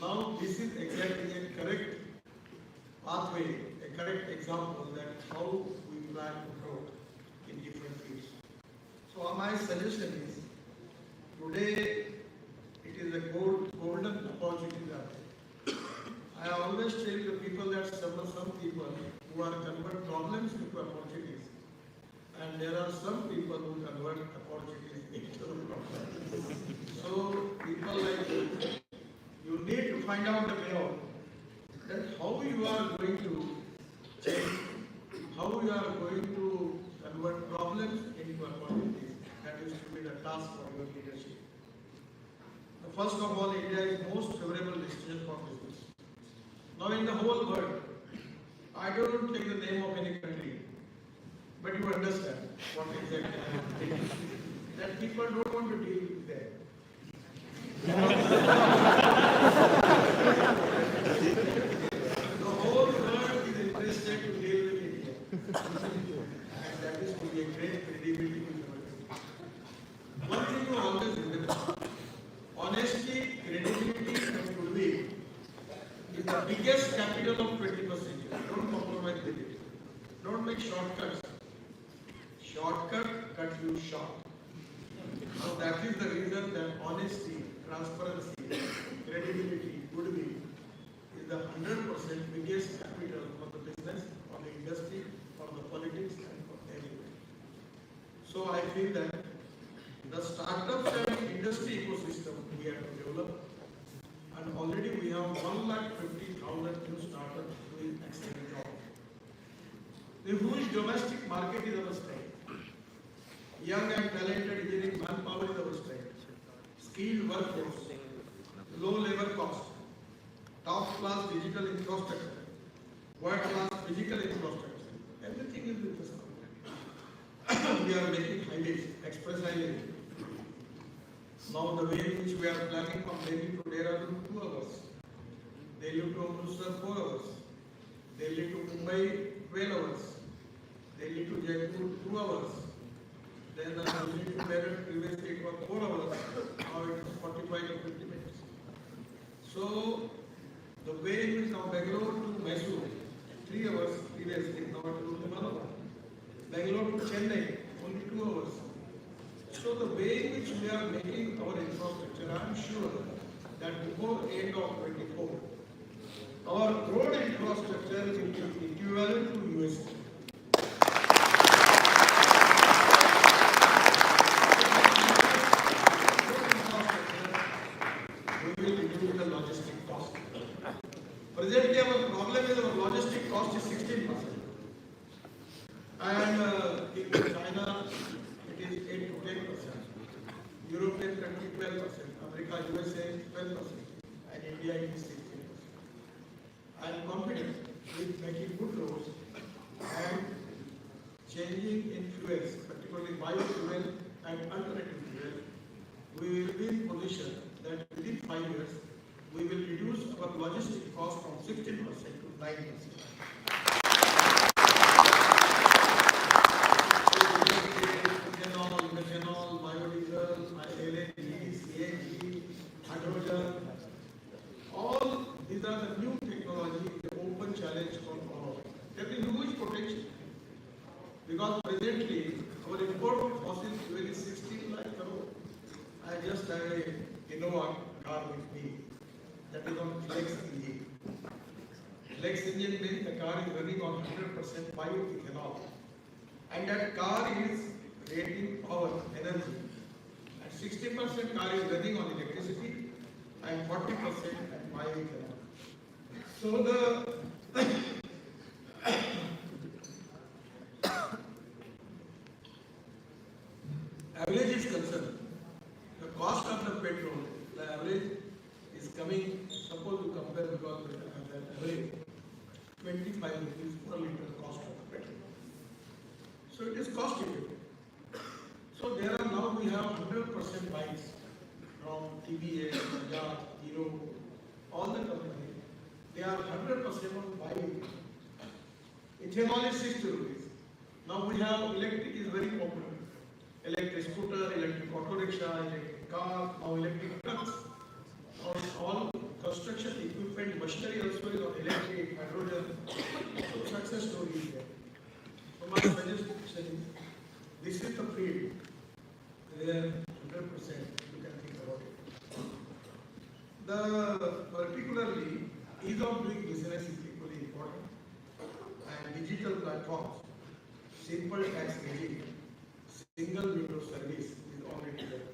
now this is exactly a correct pathway, a correct example that how we plan to grow in different fields. So my suggestion is, today it is a golden opportunity that I always tell the people that some people who are convert problems into opportunities, and there are some people who convert opportunities into problems. So people like you need to find out the way out, that how you are going to change, how you are going to convert problems into opportunities. That is to be the task for your leadership. First of all, India is most favorable destination for business. Now in the whole world, I don't take the name of any country, but you understand what exactly I am saying. That people don't want to deal with that. The whole world is interested to deal with India. And that is to be a great credibility with the world. One thing to always remember, honesty, credibility and goodwill is the biggest capital of 21st century. Don't compromise with it. Don't make shortcuts. Shortcut cut you short. So that is the reason that honesty, transparency, credibility, goodwill is the 100% biggest capital for the business, for the industry, for the politics and for everything. So I feel that the startups and industry ecosystem we have to develop, and already we have 150,000 new startups doing excellent job. The huge domestic market is our strength. Young and talented engineering manpower is our strength. Skilled workforce, low labor cost, top class digital infrastructure, world class physical infrastructure. Everything is with us. We are making highways, express highways. Now the way in which we are planning from Delhi to Dehradun 2 hours, Delhi to Amritsar 4 hours, Delhi to Mumbai 12 hours, Delhi to Jaipur 2 hours, then Delhi to Meerut previously it was 4 hours, now it is 45 to 50 minutes. So the way in which now Bangalore to Mysore 3 hours previously, now it is 1 hour. Bangalore to Chennai only 2 hours. So the way in which we are making our infrastructure, I am sure that before end of 24, our road infrastructure will be equivalent to USA. We will reduce the logistic cost. Presently, our problem is our logistic cost is 16%. And in China, it is 8 to 10%. European country 12%, America, USA 12%, and India it is 16%. I am confident with making good roads and changing in fuels, particularly biofuel and alternative fuel, we will be in position that within 5 years we will reduce our logistic cost from 16% to 9%. Because presently our import fossil fuel is 16 lakh crore. I just have a Innova car with me that is on flex engine. Flex engine means the car is running on 100% bioethanol, and that car is rating power energy. And 60% car is running on electricity and 40% bioethanol. So the average is concerned. The cost of the petrol, the average is coming, suppose you compare because the average 25 rupees per liter cost of the petrol. So it is cost effective. So there are now we have 100% bikes from TBA, Bajaj, Hero, all the companies. They are 100% on bike. Ethanol is 60 rupees. Now we have electric is very popular. Electric scooter, electric auto rickshaw, electric car, now electric trucks. All construction equipment, machinery also is on electric, hydrogen. So success story is there. So my suggestion is, this is the field where 100% you can think about it. The particularly ease of doing business is equally important, and digital platforms, simple tax regime, single window service is already there.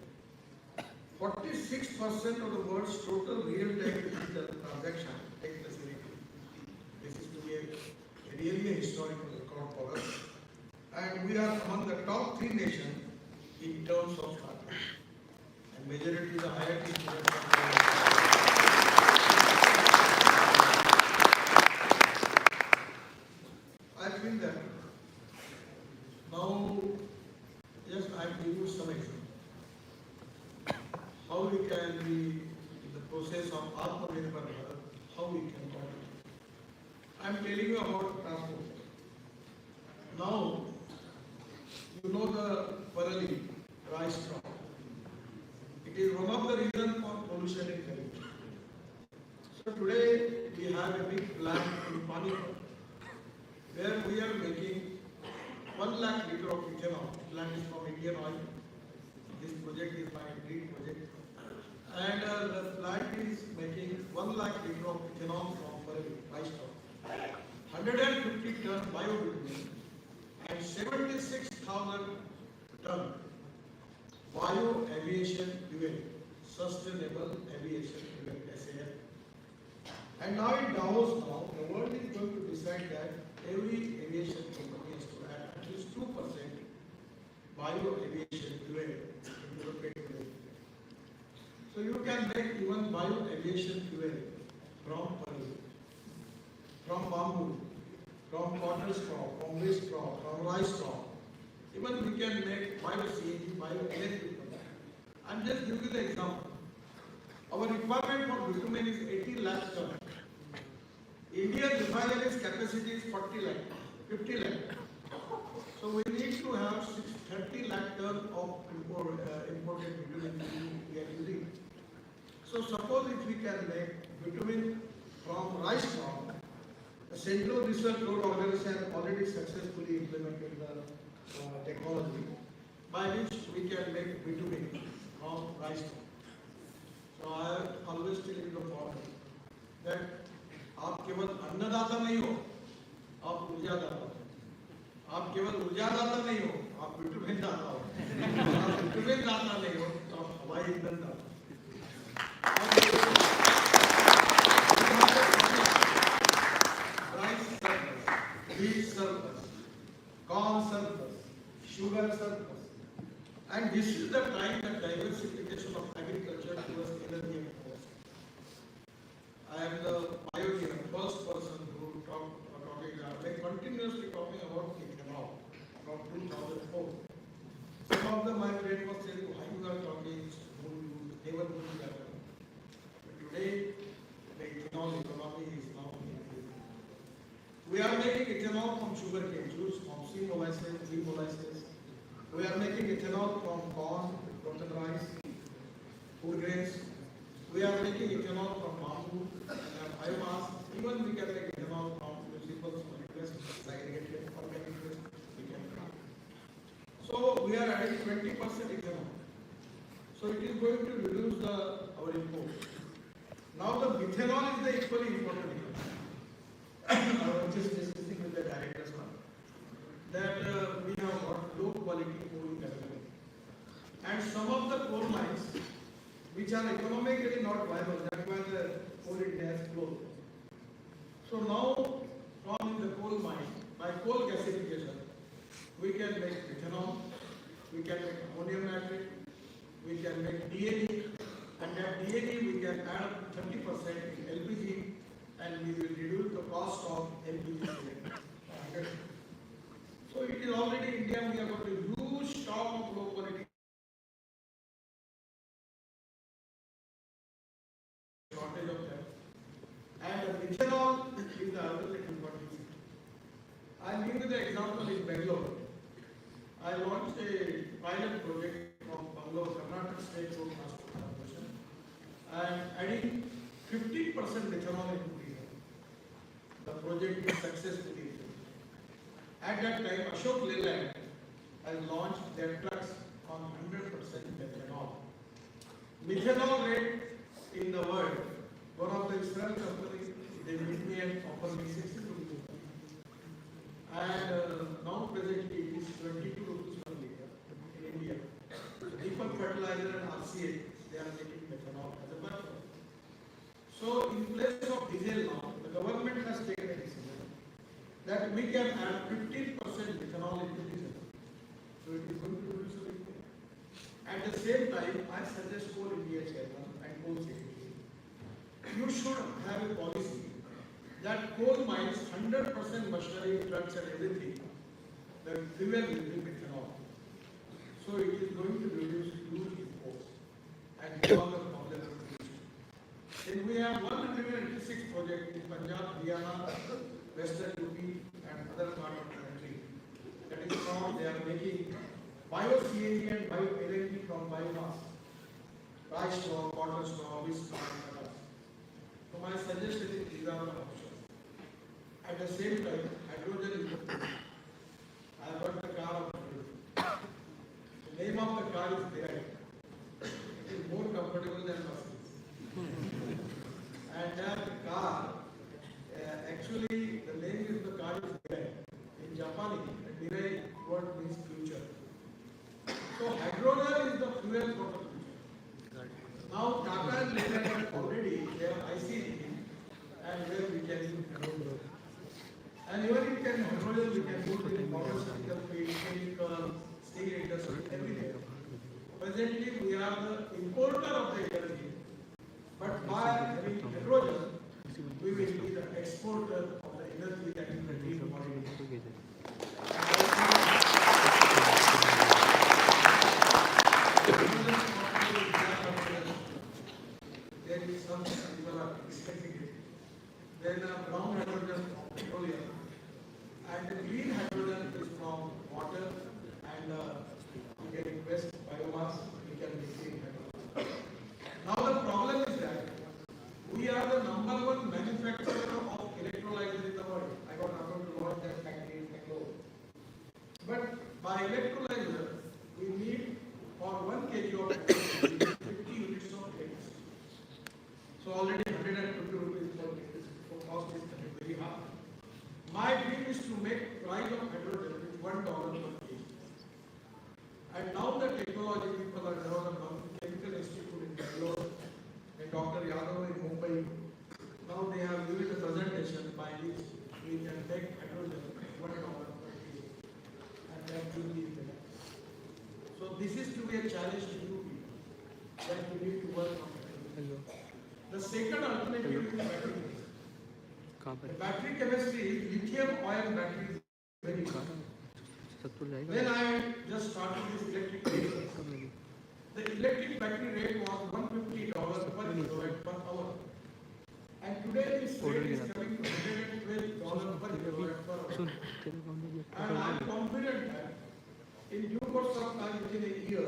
46% of the world's total real-time digital transaction take place in India. This is to be a really a historical record for us, and we are among the top 3 nations in terms of startups. And majority is the IIT students. I feel that now, yes, I give you some examples. How we can be in the process of Atmanirbhar Bharat, how we can contribute. I am telling you about transport. Now, you know the Parali rice crop. It is one of the reasons for pollution in Delhi. So today we have a big plant in Panipat where we are making 1 lakh liter of ethanol. The plant is from Indian Oil. This project is my dream project. And the plant is making 1 lakh liter of ethanol from Parali rice crop. 150 ton biobitumen and 76,000 ton bio-aviation fuel, sustainable aviation fuel, SAF. And now in Davos now, the world is going to decide that every aviation company has to add at least 2% bio-aviation fuel into the petrol. So you can make even bio-aviation fuel from Parali, from bamboo, from cotton straw, from waste straw, from rice straw. Even we can make bio-CNG, bio-electric. I'm just giving you the example. Our requirement for bitumen is 80 lakh ton. India's refinery's capacity is 40 lakh, 50 lakh. So we need to have 30 lakh ton of imported bitumen we are using. So suppose if we can make bitumen from rice straw, the Central Research Road Organization already successfully implemented the technology by which we can make bitumen from rice straw. So I always tell you the formula that आप केवल अन्नदाता नहीं हो, आप ऊर्जादाता हो. आप केवल ऊर्जादाता नहीं हो, आप बिटुमेन दाता हो. आप बिटुमेन दाता नहीं हो, तो आप हवाई ईंधन दाता हो. Rice surplus, wheat surplus, corn surplus, sugar surplus, and this is the time that diversification of agriculture towards energy and cost. I am the pioneer, first person who continuously talking about ethanol from 2004. Some of them my friend was saying, why you are talking, you never do that. But today, the ethanol economy is now increasing. We are making ethanol from sugarcane juice, from sea molasses, tree molasses. We are making ethanol from corn, cotton rice, food grains. We are making ethanol from bamboo and biomass. Even we can make ethanol from municipal waste, segregated organic waste. We can make. we are adding 20% ethanol. So it is going to reduce our import. Now the methanol is the equally important issue. I was just discussing with the directors now that we have got low quality coal available. And some of the coal mines which are economically not viable, that's why the coal India has closed. So now from the coal mine, by coal gasification, we can make methanol, we can make ammonium nitrate, we can make DAD, and that DAD we can add 30% in LPG, and we will reduce the cost of LPG cylinder. So it is already India, we have got a huge stock of low quality shortage of that. And the methanol is the alternative for this. I'll give you the example in Bangalore. I launched a pilot project from Bangalore, Karnataka State Road Transport Corporation, and adding 15% methanol into diesel. The project is successfully. At that time, Ashok Leyland has launched their trucks on 100% methanol. Methanol rate in the world, one of the Israel companies, they meet me and offer me 60 rupees. And now presently it is 22 rupees per liter in India. Deepak Fertilizer and RCA, they are making methanol as a byproduct. So in place of diesel now, the government has taken a decision that we can add 15% methanol into diesel. So it is going to reduce a big thing. At the same time, I suggest Coal India Chairman and Coal Secretary, you should have a policy that coal mines 100% machinery, trucks and everything, the fuel will be methanol. So it is going to reduce huge imports and solve the problem of pollution. Then we have 186 projects in Punjab, Haryana, Western UP and other part of the country. That is how they are making bio-CNG and bio-LNG from biomass. Rice straw, cotton straw, wheat straw and others. So my suggestion is these are the options. At the same time, hydrogen is the fuel. I have got the car of hydrogen. The name of the car is Becon’24. It is more comfortable than buses. And that car, actually the name of the car is Mirai. In Japanese, Mirai word means future. So hydrogen is the fuel for the future. Now Tata and Leyland have already, they have ICD and where we can use hydrogen. And even it can hydrogen, we can use it in pharmaceutical field, chemical, steel industry, everything. Presently, we are the importer of the energy, but by having hydrogen, we will be the exporter of the energy that is the green model. There is some people are expecting it. Then brown hydrogen from petroleum. And the green hydrogen is from water and we can request biomass, we can make green hydrogen. Now the problem is that we are the #1 manufacturer of electrolyzer in the world. I got about to launch that factory in Bangalore. But by electrolyzer, we need for 1 kg of electricity, 50 units of electricity. So already 120 rupees for electricity, so cost is very high. My dream is to make price of hydrogen with $1 per kg. And now the technology people are developing Chemical Institute in Bangalore and Dr. Yadav in Mumbai. Now they have given a presentation by which we can make hydrogen $1 per kg. And that will be better. So this is to be a challenge to you people that we need to work on hydrogen. The second alternative is battery. The battery chemistry, lithium-ion battery is very good. When I just started this electric vehicle, the electric battery rate was $150 per kilowatt per hour. And today this rate is coming to $112 per kilowatt per hour. And I am confident that in due course of time, within a year,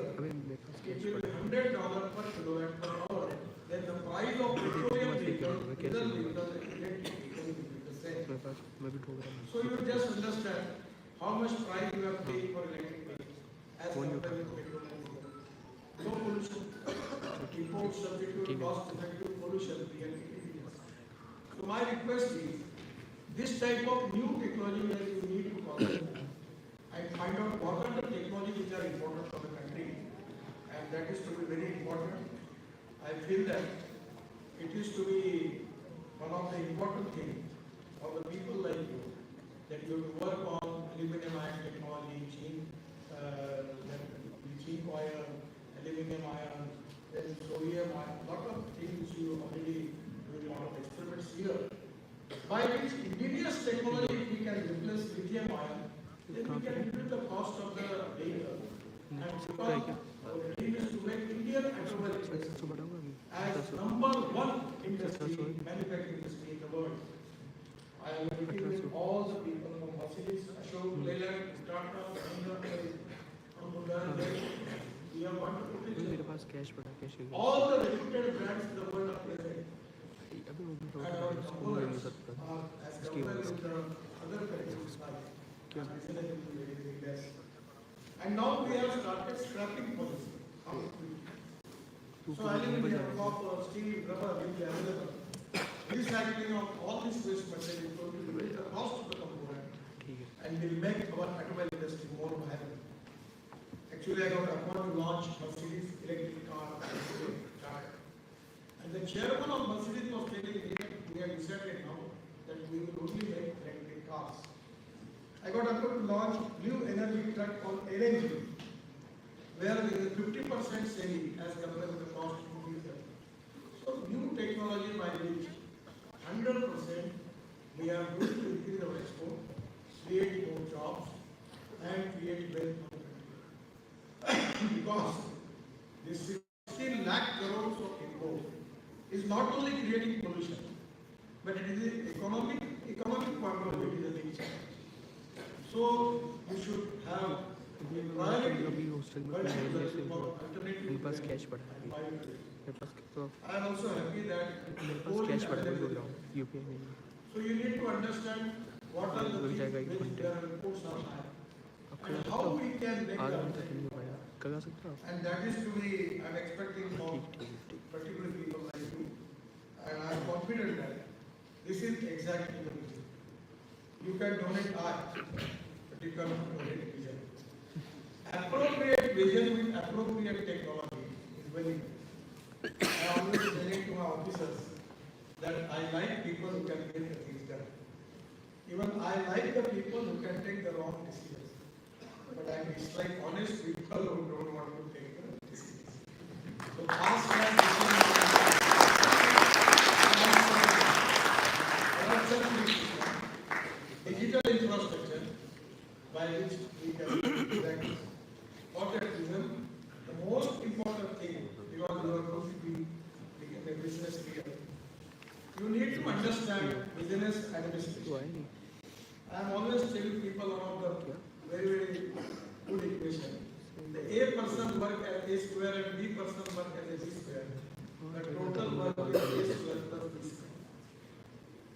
it will be $100 per kilowatt per hour. Then the price of petroleum vehicle, diesel vehicle, electric vehicle will be the same. So you just understand how much price you have paid for electric vehicles. as compared with petrol and diesel. No pollution. Import substitute cost effective pollution free and ingredients. So my request is this type of new technology where you need to concentrate and find out what are the technologies which are important for the country, and that is to be very important. I feel that it is to be one of the important things for the people like you, that you have to work on aluminum ion technology, zinc oil, aluminum ion, then sodium ion, lot of things you already doing a lot of experiments here. By which ingenious technology, if we can replace lithium ion, then we can reduce the cost of the vehicle. And because our dream is to make Indian automobile as #1 industry, manufacturing industry in the world. I am meeting with all the people from Mercedes, Ashok, Leyland, Tata, Mahindra, Hon'ble. We have wonderful pictures. All the reputed brands in the world are present. And our components are as compared with the other countries like reasonably very less. And now we have started scrapping policy. So aluminum, copper, steel, rubber will be available. Recycling of all this waste material is going to reduce the cost of the component and will make our automobile industry more viable. Actually, I got a call to launch Mercedes electric car. And the chairman of Mercedes was telling me that we have decided now that we will only make electric cars. I got a call to launch blue energy truck called LNG, where there is a 50% saving as compared to the cost of diesel. So new technology by which 100% we are going to increase our export, create more jobs, and create wealth for the country. Because this 16 lakh crores of import is not only creating pollution, but it is an economic point of view, it is a big challenge. So we should have a priority I am also happy that coal is available. So you need to understand what are the things which their imports are high and how we can make them. And that is to be, I am expecting from particular people like you. And I am confident that this is exactly the reason. You can donate art, but you cannot donate vision. Appropriate vision with appropriate technology is very good. I always relate to my officers that I like people who can get the things done. Even I like the people who can take the wrong decisions. But I dislike honest people who don't want to take the decisions. So fast track digital infrastructure by which we can practice. For that reason, the most important thing, because you are going to be a business leader, you need to understand business administration. I am always telling people one of the very, very good equation. The A person work as A square and B person work as a B square. The total work is A square plus B square.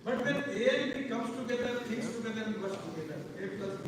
But when A and B comes together, things together and work together. A plus B.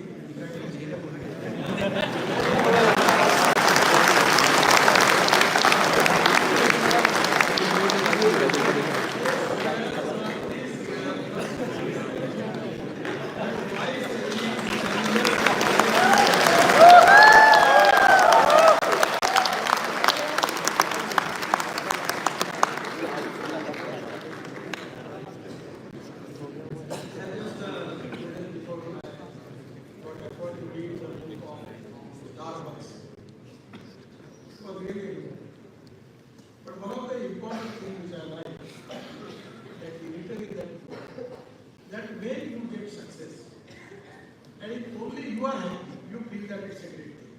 But one of the important things which I like that you reiterate that when you get success, and if only you are happy, you feel that it's a great thing.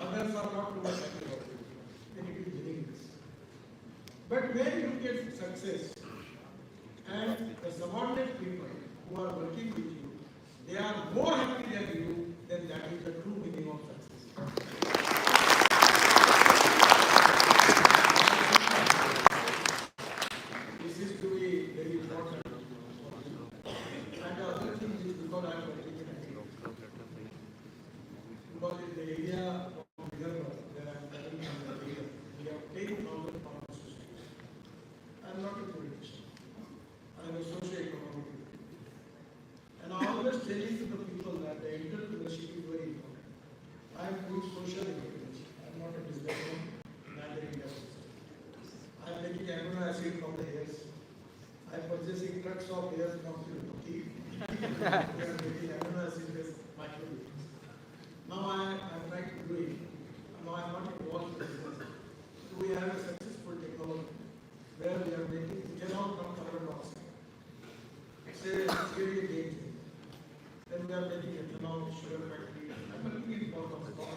Others are not too much happy about it, then it is meaningless. But when you get success, and the subordinate people who are working with you, they are more happy than you, then that is the true meaning of success. This is to be very important. And the other thing is because I am working in IT. Because in the area of of years now to keep. We are making amino acid-based microbial. Now I'm trying to do it. Now I'm not involved in business. We have a successful technology where we are making ethanol from carbon dioxide. It's really a game changer. Then we are making ethanol in sugar factory. I'm looking for conservation.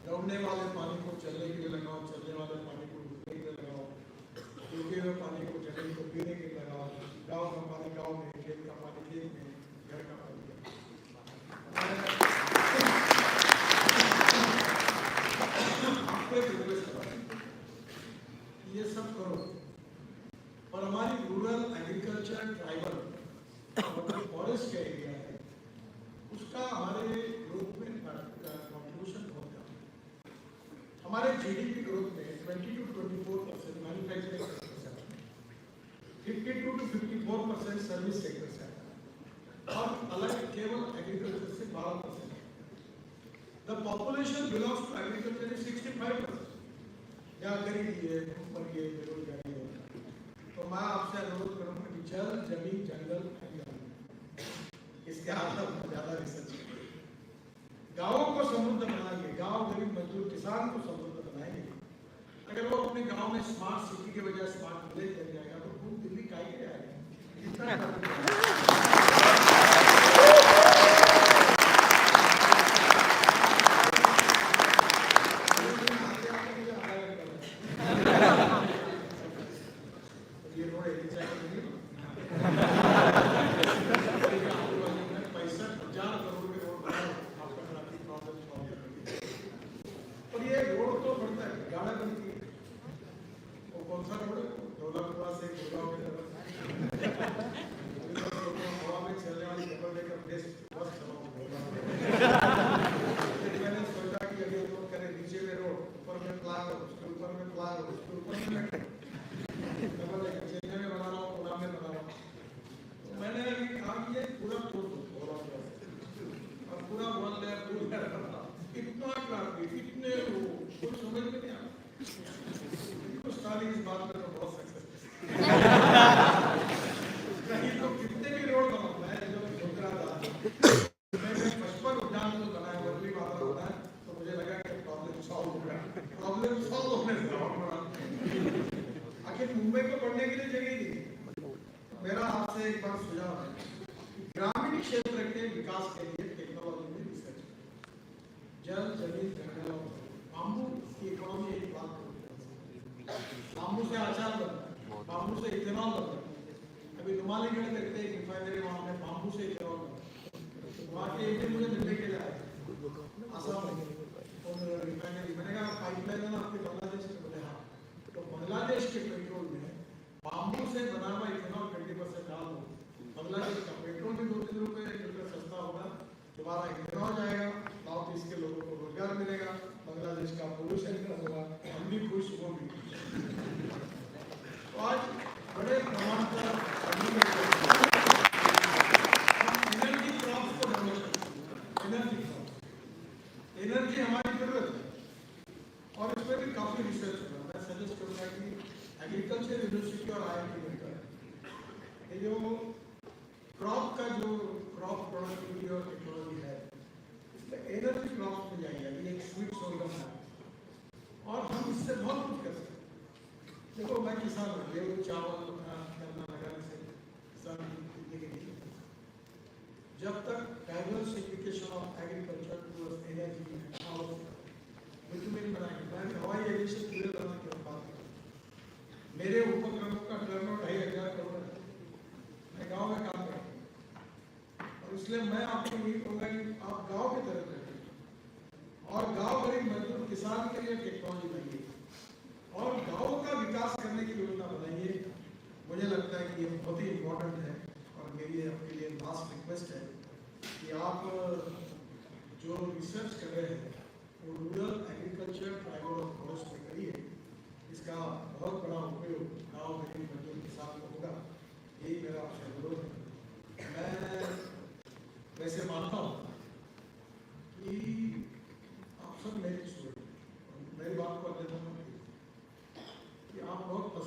दौड़ने वाले पानी को चलने के लिए लगाओ, चलने वाले पानी को डूबने के लिए लगाओ, डूबे हुए पानी को जमीन को पीने के लिए लगाओ, गाँव का पानी गाँव में, खेत का पानी खेत में, घर का पानी आपको एक रिक्वेस्ट करा ये सब करो, और हमारी रूरल एग्रीकल्चर ट्राइबल फॉरेस्ट का एरिया है उसका हमारे ग्रोथ में कॉन्ट्रीब्यूशन बहुत कम है। हमारे जीडीपी ग्रोथ में 20 to 24% मैन्युफैक्चरिंग सेक्टर से, 52 to 54% सर्विस सेक्टर से, और अलग केवल एग्रीकल्चर से 12%। The population belongs to agriculture is 65%। या गरीबी है, भूखमरी है, बेरोजगारी है। तो मैं आपसे अनुरोध करूंगा कि जल, जमीन, जंगल, इसके आधार पर ज्यादा रिसर्च करिए। गाँवों को समृद्ध बनाएंगे, गाँव गरीब मजदूर किसान को समृद्ध बनाएंगे। अगर वो अपने गाँव में स्मार्ट सिटी के बजाय स्मार्ट विलेज बन जाएगा तो पूरी दिल्ली काहे के आएगा।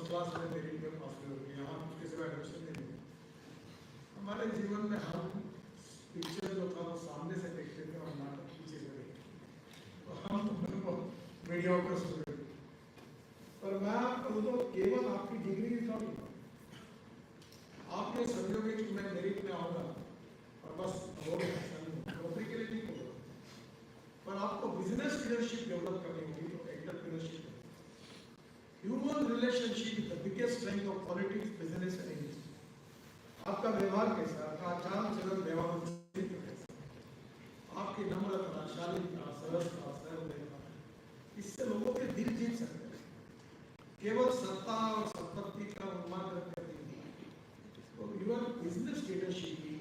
क्लास में मेरी पास हो गई, यहाँ उसके सिवा एडमिशन नहीं में हम पिक्चर जो था वो सामने से देखते थे और नाटक पीछे से देखते, तो हम मीडियोकर स्टूडेंट। पर मैं आपको तो केवल आपकी डिग्री की थोड़ी, आप ये समझोगे कि मैं मेरिट में आऊँगा और बस हो गया, नौकरी के लिए नहीं होगा, पर आपको बिजनेस लीडरशिप डेवलप करनी होगी। तो entrepreneurship, human relationship is the biggest strength of politics, business and industry. आपका व्यवहार कैसा, आपका आचार चरण व्यवहार कैसा, आपकी नम्रता, शालीनता, सरलता, सरलता, इससे लोगों के दिल जीत सकते हैं। केवल सत्ता और संपत्ति का अनुमान करके नहीं, तो यूर बिजनेस लीडरशिप भी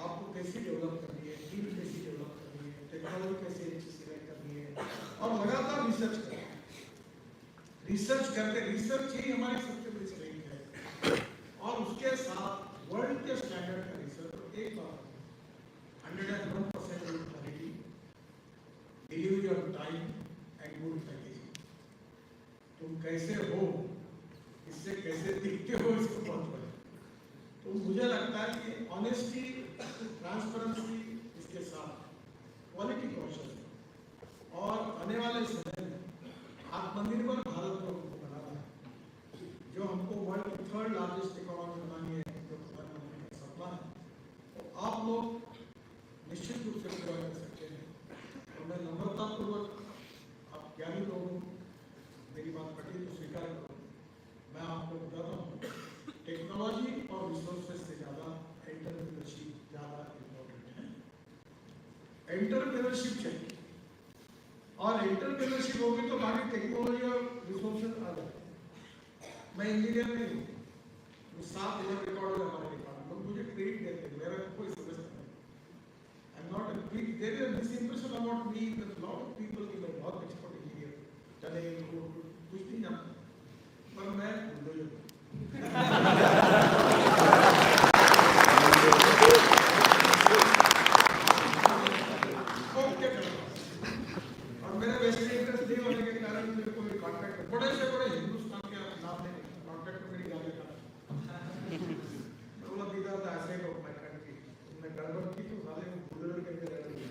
आपको कैसे डेवलप करनी है, टीम कैसी डेवलप करनी है, टेक्नोलॉजी कैसे अच्छी सिलेक्ट करनी है, और लगातार रिसर्च करना। रिसर्च करते, रिसर्च ही हमारी सबसे बड़ी स्ट्रेंथ है, और उसके साथ वर्ल्ड के स्टैंडर्ड का रिसर्च। एक बात 101% quality, delivery on time and good packaging. तुम कैसे हो, इससे कैसे दिखते हो, इसको बहुत बड़ा। तो मुझे लगता है कि ऑनेस्टी, ट्रांसपेरेंसी, इसके साथ क्वालिटी कॉन्शियस, और आने वाले समय में आत्मनिर्भर भारत को बनाना है, जो हमको वर्ल्ड की 3rd लार्जेस्ट इकोनॉमी बनानी है, जो प्रधानमंत्री का सपना है, तो आप लोग निश्चित रूप से पूरा कर सकते हैं। और मैं नम्रतापूर्वक, आप ज्ञानी लोग, मेरी बात कटी तो स्वीकार करो, मैं आपको बताता हूँ, टेक्नोलॉजी और रिसोर्सेज से ज़्यादा एंटरप्रेन्योरशिप ज़्यादा इम्पोर्टेंट है। एंटरप्रेन्योरशिप चाहिए, और एंटरप्रेन्योरशिप होगी तो बाकी टेक्नोलॉजी और रिसोर्सेज आ जाते हैं। मैं इंजीनियर नहीं हूँ, 7 इयर रिकॉर्ड है हमारे डिपार्टमेंट, लोग मुझे क्रेडिट देते हैं, मेरा कोई समझता नहीं। I am not a big, there is this impression about me that lot of people कि मैं बहुत एक्सपर्ट इंजीनियर, चले कुछ नहीं जानता, पर मैं बुलडोजर हूँ। और मेरा वेस्टेड इंटरेस्ट नहीं होने के कारण मेरे को कॉन्ट्रैक्ट, बड़े से बड़े हिंदुस्तान के नाम ने कॉन्ट्रैक्ट मेरी गाली का बोला दीदा था ऐसे को मैं कंट्री, तुमने गड़बड़ की तो साले को बुलडोजर करके रह दिया।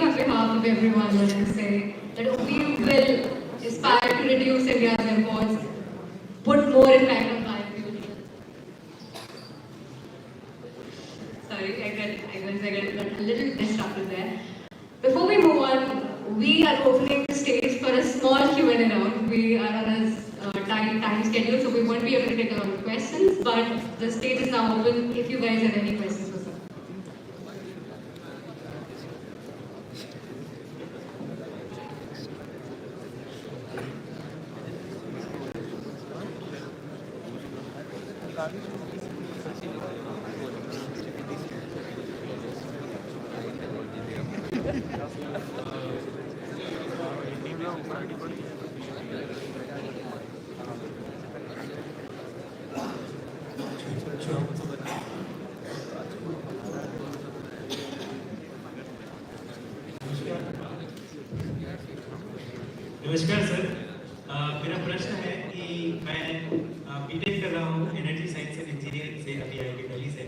On behalf of everyone, let me say that we will aspire to reduce India's imports, put more impact on biofuel. Sorry, I got a little disrupted there. Before we move on, we are opening the stage for a small Q&A round. We are on a time schedule, so we won't be able to take a lot of questions, but the stage is now open if you guys have any questions for sir. नमस्कार sir, मेरा प्रश्न है कि मैं BTech कर रहा हूँ energy science and engineering से IIT दिल्ली से,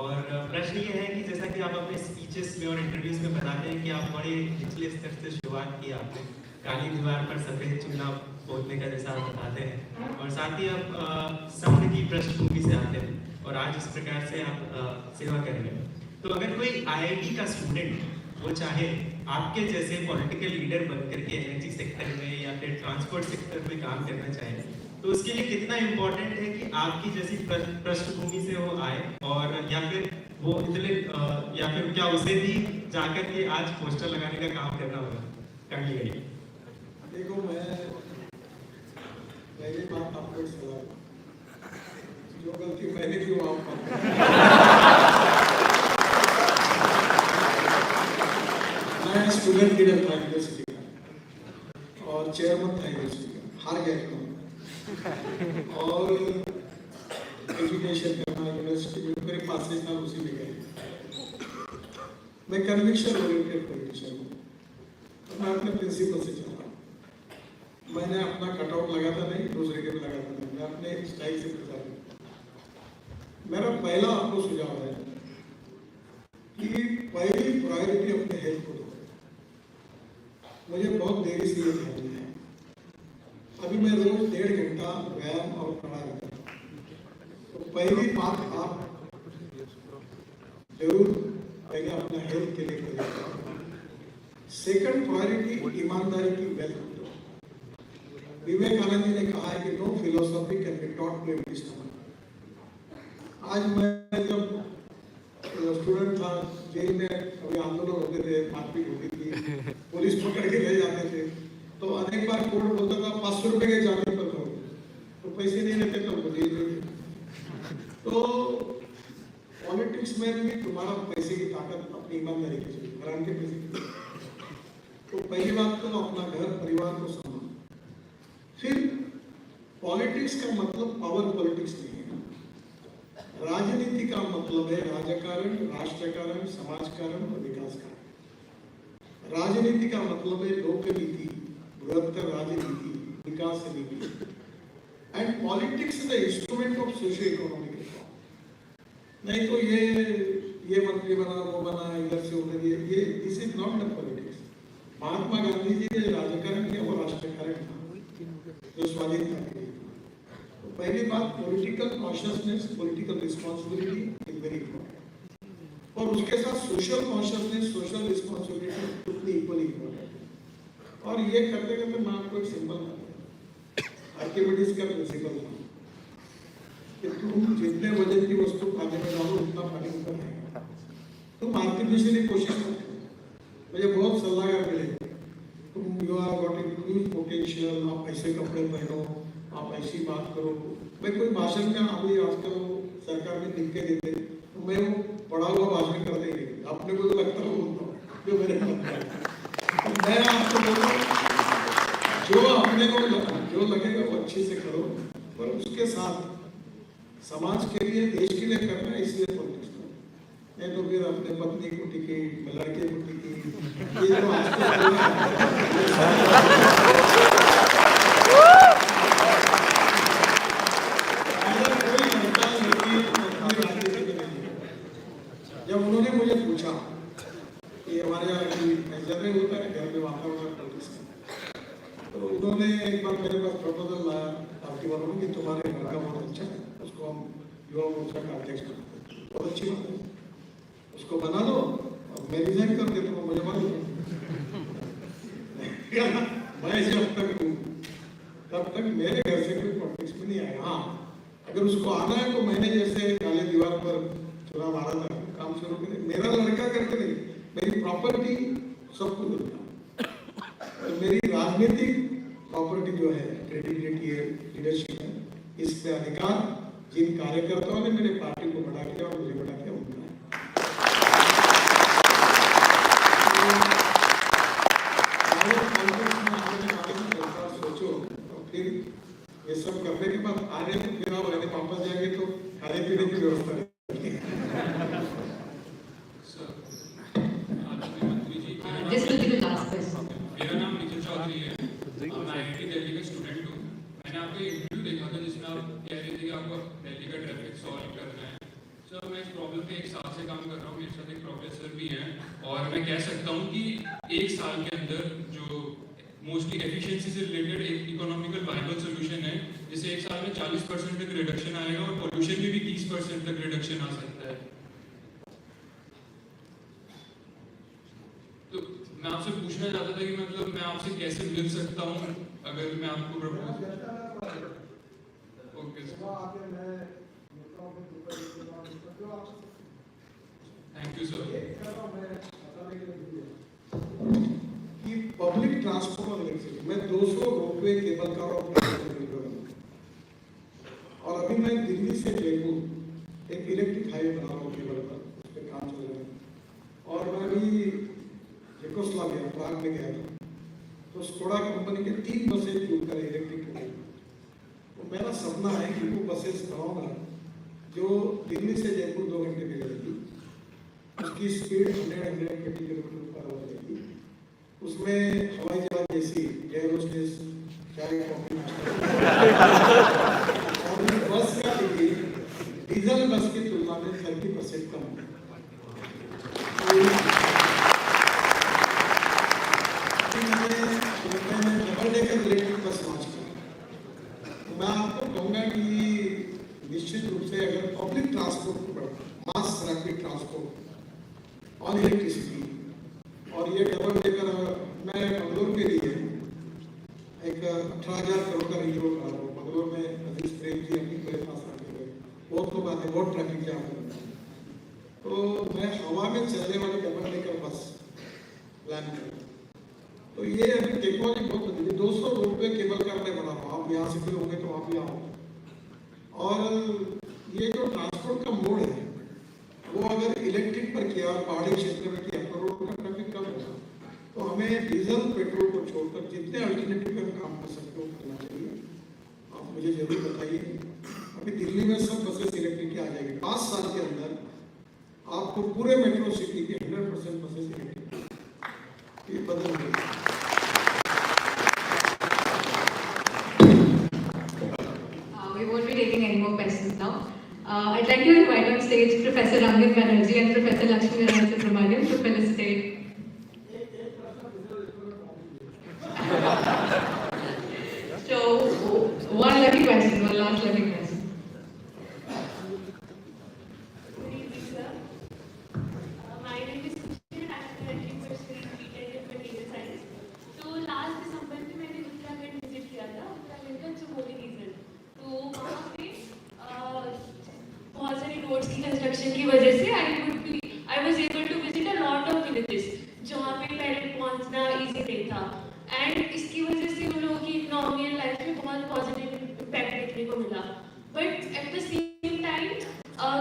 और प्रश्न ये है कि जैसा कि आप अपने स्पीचेस में और इंटरव्यूज में बताते हैं कि आप बड़े निचले स्तर से शुरुआत की, आपने काली दीवार पर सफेद चूना पोतने का जैसा आप बताते हैं, और साथ ही आप समुद्र की पृष्ठभूमि से आते हैं, और आज इस प्रकार से आप सेवा कर रहे हैं। तो अगर कोई IIT का स्टूडेंट वो चाहे आपके जैसे पॉलिटिकल लीडर बन करके एनर्जी सेक्टर में या फिर ट्रांसपोर्ट सेक्टर में काम करना चाहे, तो उसके लिए कितना इम्पोर्टेंट है कि आपकी जैसी पृष्ठभूमि से वो आए, और या फिर वो इतने या फिर क्या उसे भी जाकर के आज पोस्टर लगाने का काम करना होगा? करनी गई। देखो, मैं पहली बात आपको सलाह, जो गलती मैंने की वो आप मैं स्टूडेंट लीडर था यूनिवर्सिटी का और चेयरमैन था यूनिवर्सिटी का, हार गया था। और एजुकेशन करना यूनिवर्सिटी में मेरे 5 साल उसी में गए। मैं कन्विक्शन ओरिएंटेड पॉलिटिशियन हूँ, मैं अपने प्रिंसिपल से चल रहा हूँ। मैंने अपना कटआउट लगाता नहीं, दूसरे के भी लगाता नहीं, मैं अपने स्टाइल से प्रचार करता। मेरा पहला आपको सुझाव है कि पहली प्रायोरिटी अपने हेल्थ को दो। मुझे बहुत देरी से ये ध्यान है, अभी मैं रोज 1.5 घंटा व्यायाम और प्राणायाम करता हूँ। तो पहली बात आप जरूर पहले अपना हेल्थ के लिए करें। सेकंड प्रायोरिटी ईमानदारी की वेल्थ दो। विवेकानंद जी ने कहा है कि no philosophy can be taught to every student. आज मैं जब स्टूडेंट था, जेल में कभी आंदोलन होते थे, मारपीट होती थी, पुलिस पकड़ के ले जाते थे, तो अनेक बार कोर्ट बोलता था 500 रुपए के जाने पर दो, तो पैसे नहीं रहते तो मुझे तो पॉलिटिक्स में भी तुम्हारा पैसे की ताकत अपनी ईमानदारी की चाहिए, हराम के पैसे की। तो पहली बात तो अपना घर परिवार को संभालो। फिर पॉलिटिक्स का मतलब पावर पॉलिटिक्स नहीं है। राजनीति का मतलब है राजकारण, राष्ट्रकारण, समाजकारण और विकास कारण। राजनीति का मतलब है लोक नीति, बृहत्तर राजनीति, विकास नीति। And politics is the instrument of socio economic reform. नहीं तो ये मंत्री बना, वो बना, इधर से उधर, ये this is not the politics. Mahatma Gandhi ji ने राजकारण किया, वो राष्ट्रकारण था जो स्वाधीनता के लिए। तो पहली बात, political consciousness, political responsibility is very important, और उसके साथ सोशल कॉन्शियसनेस, सोशल रिस्पॉन्सिबिलिटी उतनी इक्वली इंपॉर्टेंट। और ये करते करते मैं आपको एक सिंपल आर्किमिडीज का प्रिंसिपल था कि तुम जितने वजन की वस्तु पानी में डालो उतना पानी ऊपर आएगा। तुम आर्टिफिशियली कोशिश करते हो। मुझे बहुत सलाहकार मिले, तुम you are got in huge potential, आप ऐसे कपड़े पहनो, आप ऐसी बात करो। मैं कोई भाषण में अभी आजकल सरकार में लिख के देते, तो मैं वो पढ़ा हुआ भाषण करते ही नहीं, अपने को तो लगता है बोलता हूँ जो मेरे मन में। तो मैं आपको बोलूँ, जो अपने को जो लगेगा वो अच्छे से करो, पर उसके साथ समाज के लिए, देश के लिए करना है, इसलिए पॉलिटिक्स करो। नहीं तो फिर अपने पत्नी को टिकट, लड़के को टिकट, ये जो आजकल जब उन्होंने मुझे पूछा कि हमारे यहाँ जनरल होता है घर में वातावरण पॉलिटिक्स का, तो उन्होंने एक बार मेरे पास प्रपोजल लाया पार्टी वालों ने कि तुम्हारे घर का बहुत अच्छा है, उसको हम युवा मोर्चा का अध्यक्ष बनाते हैं। बहुत अच्छी बात है, उसको बना दो और मैं रिजाइन कर देता हूँ, मुझे मालूम मैं जब तक हूँ तब तक मेरे घर से कोई पॉलिटिक्स में नहीं आया। हाँ, अगर उसको आना है तो मैंने जैसे काले दीवार पर चुनाव मारा था, काम शुरू करें, मेरा लड़का करके नहीं, मेरी प्रॉपर्टी सब कुछ होता है। मेरी राजनीतिक प्रॉपर्टी जो है, क्रेडिबिलिटी है, लीडरशिप है, इस पे अधिकार जिन कार्यकर्ताओं ने मेरे पार्टी को बड़ा किया और मुझे बड़ा किया उनका है। सोचो और फिर ये सब करने के बाद आने को फिर आप रहने वापस जाएंगे तो खाने पीने की व्यवस्था है। मेरा नाम नितिन चौधरी है, मैं IIT दिल्ली का स्टूडेंट हूँ। मैंने आपका इंटरव्यू देखा था जिसमें आप कह रहे थे कि आपको दिल्ली का ट्रैफिक सॉल्व करना है। सर, मैं इस प्रॉब्लम पे 1 साल से काम कर रहा हूँ, मेरे साथ एक प्रोफेसर भी हैं, और मैं कह सकता हूँ कि 1 साल के अंदर जो मोस्टली एफिशिएंसी से रिलेटेड एक इकोनॉमिकल वायबल सोल्यूशन है जैसे एक साल में 40% तक रिडक्शन आएगा और पोल्यूशन में भी 30% तक रिडक्शन आ सकता है। तो मैं आपसे पूछना चाहता था कि मतलब मैं आपसे कैसे मिल सकता हूँ अगर मैं आपको propose. Okay thank you sir. कि पब्लिक ट्रांसपोर्ट और इलेक्ट्रिसिटी, मैं 200 रोपवे केबल कार और अभी मैं दिल्ली से जयपुर एक इलेक्ट्रिक हाईवे बना रहा हूँ केबल पर, उस पर काम चल रहा है। और मैं अभी जेकोस्लाविया प्राग में गया था, तो स्कोडा कंपनी के 3 बसें क्यों करें इलेक्ट्रिक के। तो मेरा सपना है कि वो बसेस बनाऊंगा जो दिल्ली से जयपुर 2 घंटे में रहेगी, उसकी स्पीड 100-150 किलोमीटर पर हो जाएगी, उसमें हवाई जहाज जैसी एयर होस्टेस चाय कॉफी और बस का टिकट डीजल बस की तुलना में 30% कम है। Double decker electric bus launch किया। तो मैं आपको कहूँगा कि निश्चित रूप से अगर पब्लिक ट्रांसपोर्ट को बढ़ा, मास रैपिड ट्रांसपोर्ट और इलेक्ट्रिसिटी, और ये डबल डेकर मैं बंगलोर के लिए एक 18,000 करोड़ का रिजर्व करा रहा हूँ। बंगलोर में अजीज प्रेम जी अपनी मेरे पास आते हुए बहुत लोग आते, बहुत ट्रैफिक जाम होता है, तो मैं हवा में चलने वाली डबल डेकर बस प्लान कर। तो ये अभी टेक्नोलॉजी बहुत बदली है। 200 रोपवे केबल कार मैं बना रहा हूँ, आप यहाँ से भी होंगे तो आप भी आओ। और ये जो ट्रांसपोर्ट का मोड है वो अगर इलेक्ट्रिक पर किया और पहाड़ी क्षेत्र में किया तो रोड का ट्रैफिक कम होगा। तो हमें डीजल पेट्रोल को छोड़कर जितने अल्टरनेटिव पे काम कर सकते हो करना चाहिए। आप मुझे जरूर बताइए। अभी दिल्ली में सब बसेस इलेक्ट्रिक की आ जाएगी। 5 साल के अंदर आपको पूरे मेट्रो सिटी के 100% बसेस इलेक्ट्रिक ये बदल गई। We won't be taking any more questions now. I'd like to invite on stage Professor Rangit Banerjee and Professor Lakshmi Narayan Subramanian to felicitate. So, one lucky question, one last lucky question. Good evening, sir. My name is Shri and I'm currently pursuing BTech in Material Science. So, last December में मैंने Uttarakhand visit किया था, उत्तराखंड का Chamoli reason. तो वहाँ पे बहुत सारी रोड्स की कंस्ट्रक्शन की वजह से I was able to visit a lot of villages जहाँ पे पहले पहुँचना easy नहीं था। एंड इसकी वजह से उन लोगों की इकोनॉमी एंड लाइफ में बहुत पॉजिटिव इम्पैक्ट देखने को मिला। But at the same time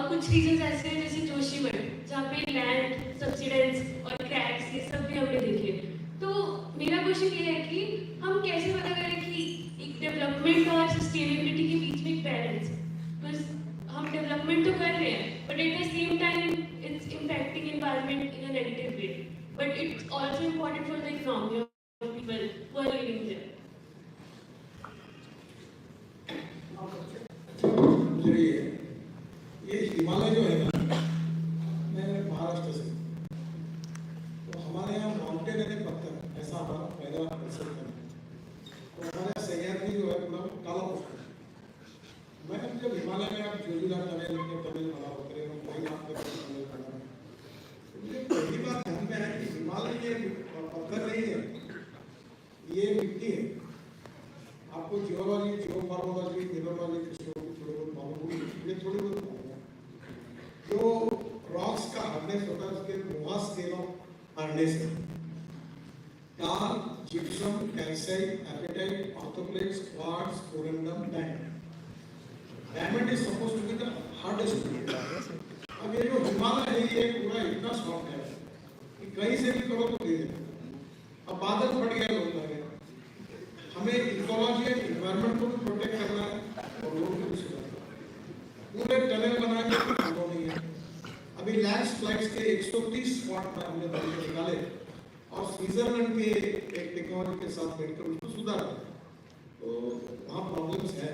कुछ रीजंस ऐसे हैं जैसे जोशीमठ जहाँ पे लैंड सब्सिडेंस और क्रैक्स ये सब भी हमने देखे। तो मेरा क्वेश्चन ये है कि हम कैसे पता करें कि एक डेवलपमेंट और सस्टेनेबिलिटी के बीच में एक बैलेंस, बस हम डेवलपमेंट तो कर रहे हैं but at the same time it's impacting environment in a negative way, but it's also important for the economy people who are living there. ये हिमालय जो है ना, मैं महाराष्ट्र से, तो हमारे यहाँ माउंटेन है पत्थर, ऐसा हमारा पहला कंसेप्ट है। तो हमारे सह्याद्री जो है पूरा काला पत्थर। मैं जब हिमालय में आप जोजीला टनल बना होते हैं, वही आपके टनल बना, मुझे पहली बार ध्यान में है कि हिमालय ये पत्थर नहीं है, ये मिट्टी है। आपको जियोलॉजी, जियोफार्मोलॉजी, मिनरोलॉजी थोड़ी बहुत मालूम होगी, ये थोड़ी बहुत मालूम है। जो रॉक्स का हार्डनेस होता है उसके नोवा स्केल ऑफ हार्डनेस है। Talc, gypsum, calcite, apatite, orthoclase, quartz, corundum, diamond. Diamond is supposed to be the hardest. अब ये जो हिमालय है ये पूरा इतना सॉफ्ट है कि कहीं से भी करो तो दे देगा। अब बादल फट गया, लोग लगे। हमें इकोलॉजी एंड एनवायरनमेंट को भी प्रोटेक्ट करना है और लोगों को भी सुधारना है। पूरे टनल बनाने का संभव नहीं है। अभी लैंडस्लाइड्स के 130 स्पॉट पर हमने तरीके निकाले और स्विट्जरलैंड के एक टेक्नोलॉजी के साथ बैठकर उसको सुधारा। तो वहाँ प्रॉब्लम्स है।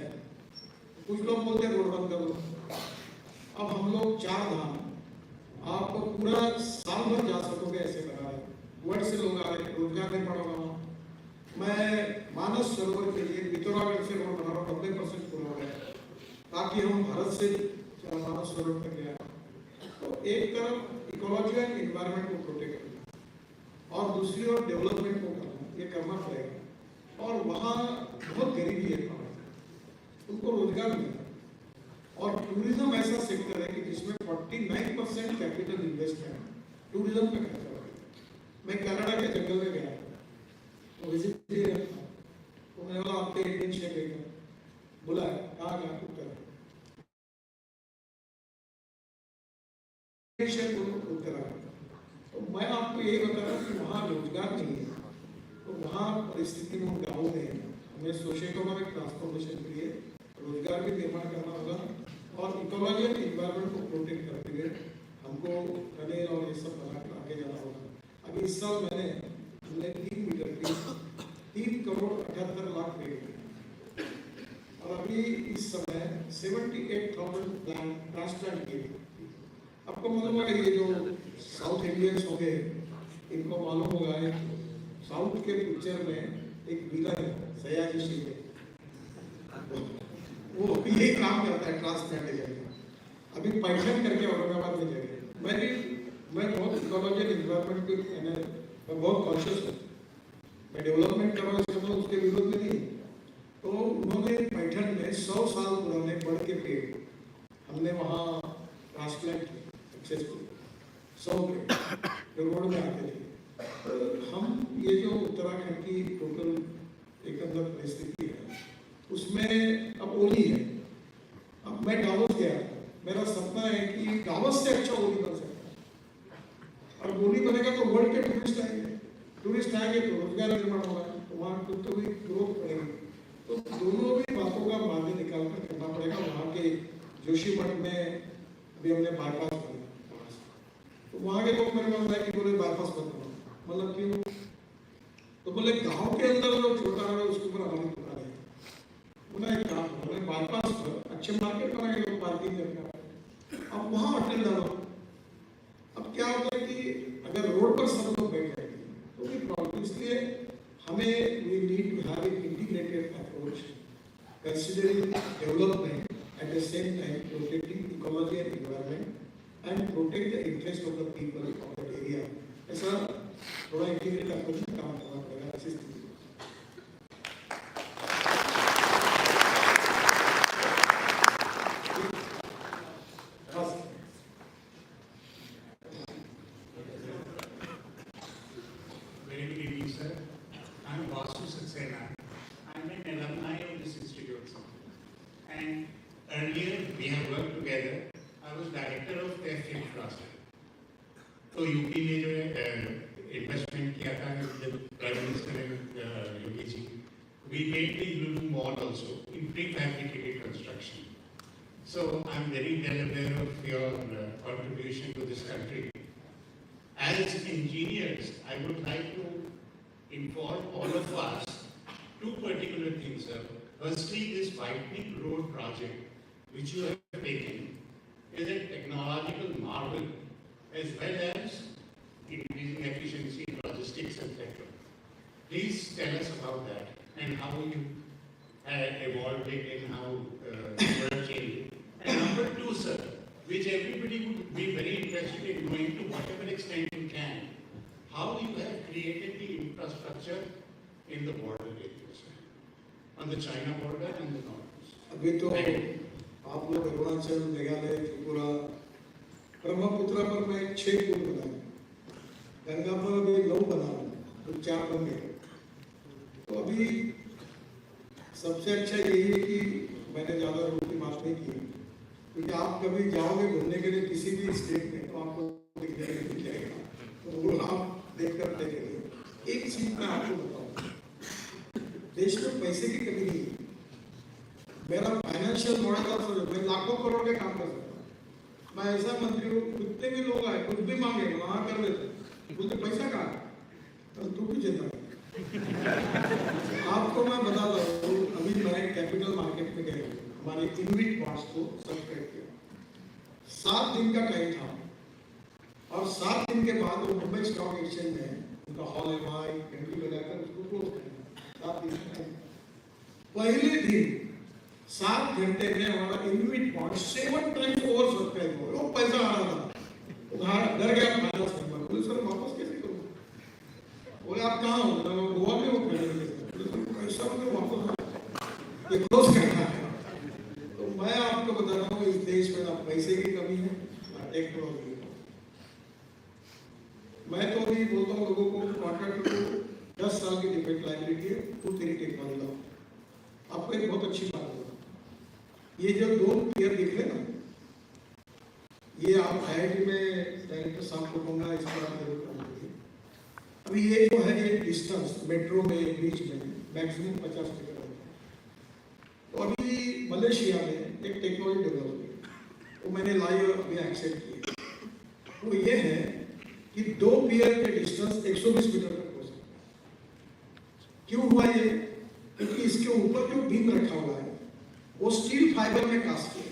कुछ लोग बोलते हैं रोड बंद कर दो। अब हम लोग 4 धाम आप पूरा साल भर जा सकोगे ऐसे बना है। वर्ड से लोग आ रहे हैं, रोजगार नहीं पड़ा वहाँ। मैं मानस सरोवर के लिए पिथौरागढ़ से रोड बना रहा हूँ, 90% पूरा हो गया, ताकि हम भारत से मानस सरोवर तक गया। तो एक तरफ इकोलॉजी एंड एनवायरनमेंट को प्रोटेक्ट करना और दूसरी ओर डेवलपमेंट को करना, ये करना पड़ेगा। और वहाँ बहुत गरीबी है, उनको रोजगार मिलता है। और टूरिज्म ऐसा सेक्टर है कि जिसमें 49% कैपिटल इन्वेस्टमेंट टूरिज्म पे खर्चा हो रहा है। मैं कनाडा के जंगल में गया तो विजिट किया तो मैंने बोला आपके इंडियन शेफ देखा, बोला कहाँ गया उत्तर उत्तराखंड। तो मैं आपको ये बता रहा हूँ कि वहाँ रोजगार नहीं है, तो वहाँ परिस्थिति में गाँव में हमें सोशल इकोनॉमिक ट्रांसफॉर्मेशन के लिए रोजगार भी निर्माण करना होगा और इकोलॉजी एंड एनवायरनमेंट को प्रोटेक्ट करते हुए हमको टनल और ये सब बनाकर आगे जाना होगा। अभी इस साल हमने 3 मीटर की 3 करोड़ 78 लाख पे और अभी इस समय 78,000 प्लांट ट्रांसप्लांट किए। आपको मालूम है ये जो साउथ इंडियंस हो गए, इनको मालूम होगा साउथ के पिक्चर में एक विलन है सयाजी श्री, वो ये काम करता है ट्रांसप्लांटेशन। अभी पैठन करके औरंगाबाद में जगह मैं बहुत इकोलॉजी एंड एनवायरनमेंट के मैं बहुत कॉन्शियस हूँ, मैं डेवलपमेंट करना चाहता हूँ, उसके विरोध में नहीं। तो उन्होंने पैठन में 100 साल पुराने बड़ के पेड़ हमने वहाँ ट्रांसप्लांट किए सक्सेसफुल, 100 पेड़ जो रोड में आते थे। तो हम ये जो उत्तराखंड की टोटल एक अंदर परिस्थिति है उसमें अब ओली है। अब मैं डावोस गया, मेरा सपना है कि डावोस से अच्छा ओली बन सकता है और ओली बनेगा तो वर्ल्ड के टूरिस्ट आएंगे तो रोजगार निर्माण होगा, तो वहाँ तो भी ग्रोथ पड़ेगी। तो दोनों भी बातों का मार्ग निकाल कर करना पड़ेगा। वहाँ के जोशीमठ में अभी हमने बाईपास बनाया, तो वहाँ के लोग मेरे पास आए कि बोले बाईपास बंद करो, मतलब क्यों? तो बोले गाँव के अंदर जो छोटा है उसके ऊपर हमारी दुकान है, उन्हें एक काम बोले बाईपास पर अच्छे मार्केट बनाएंगे लोग पार्किंग करके, अब वहाँ होटल डालो। अब क्या होता है कि अगर रोड पर सब लोग बैठ जाएंगे तो भी प्रॉब्लम, इसलिए हमें we need to have an integrated approach considering development at the same time protecting ecology and environment and protect the interest of the people of that area. ऐसा थोड़ा इंटीग्रेटेड अप्रोच में काम करना पड़ेगा ऐसी स्थिति। तो यूपी में जो इन्वेस्टमेंट किया था prime minister Yogi ji, we made the Lulu Mall also in prefabricated construction. So I'm very well aware of your contribution to this country. As engineers, I would like to inform all of us two particular things, sir. Firstly, this widening road project which you have taken is a technological marvel, as well as increasing efficiency in logistics and sector. Please tell us about that and how you evolved it and how you are changing. And number two, sir, which everybody would be very interested in knowing to whatever extent you can, how you have created the infrastructure in the border areas, on the China border and the north. अभी तो आप लोग अरुणाचल, मेघालय, त्रिपुरा, ब्रह्मपुत्र पर मैं 6 पुल बनाए, गंगा पर भी 9 बना रहा हूँ, तो 4 बन गए। तो अभी सबसे अच्छा यही है कि मैंने ज़्यादा रोड की बात नहीं की, क्योंकि आप कभी जाओगे घूमने के लिए किसी भी स्टेट में तो आपको दिखने के मिल जाएगा, तो वो आप देख कर देखेंगे। एक चीज़ मैं आपको बताऊँ, देश में पैसे की कमी नहीं है। मेरा फाइनेंशियल मॉडल ऑफ मैं लाखों करोड़ के काम कर सकता हूँ। मैं ऐसा मंत्री हूँ, कितने भी लोग आए कुछ भी मांगे वहाँ कर देते, बोलते पैसा कहाँ है, तो तू भी चिंता कर। आपको मैं बता दूँ, अभी मैं कैपिटल मार्केट में गया, हमारे इनविट बॉन्ड्स को सब्सक्राइब किया, 7 दिन का टाइम था और 7 दिन के बाद वो मुंबई स्टॉक एक्सचेंज में उनका हॉल एमआई घंटी लगाकर उसको क्लोज करना। 7 दिन में पहले दिन 7 घंटे में हमारा InvIT point 7 times over subscribe हो, वो पैसा आ रहा था, उधार डर गया फाइनेंस नंबर, बोले सर वापस कैसे करूँ? बोले आप कहाँ हो? गोवा में हो? बोले सर पैसा मतलब वापस ये क्लोज करना है। तो मैं आपको बता रहा हूँ इस देश में ना पैसे की कमी है ना टेक्नोलॉजी की। मैं तो अभी बोलता हूँ लोगों को, कॉन्ट्रैक्टर को 10 साल की डिफेक्ट लाइबिलिटी है, तू तेरी टेक्नोलॉजी लाओ। आपको एक बहुत अच्छी बात है, ये जो 2 टियर दिख रहे ना, ये आप IIT में डायरेक्टर साहब को कहूँगा इस पर आप जरूर काम करिए। अभी ये जो है ये डिस्टेंस मेट्रो में बीच में मैक्सिमम 50 मीटर है। तो अभी मलेशिया में एक टेक्नोलॉजी डेवलप हुई, तो मैंने लाइव अभी एक्सेप्ट किया। वो ये है कि 2 पियर के डिस्टेंस 120 मीटर तक हो सकता। क्यों हुआ ये? क्योंकि इसके ऊपर जो बीम रखा हुआ है वो स्टील फाइबर में कास्ट किया।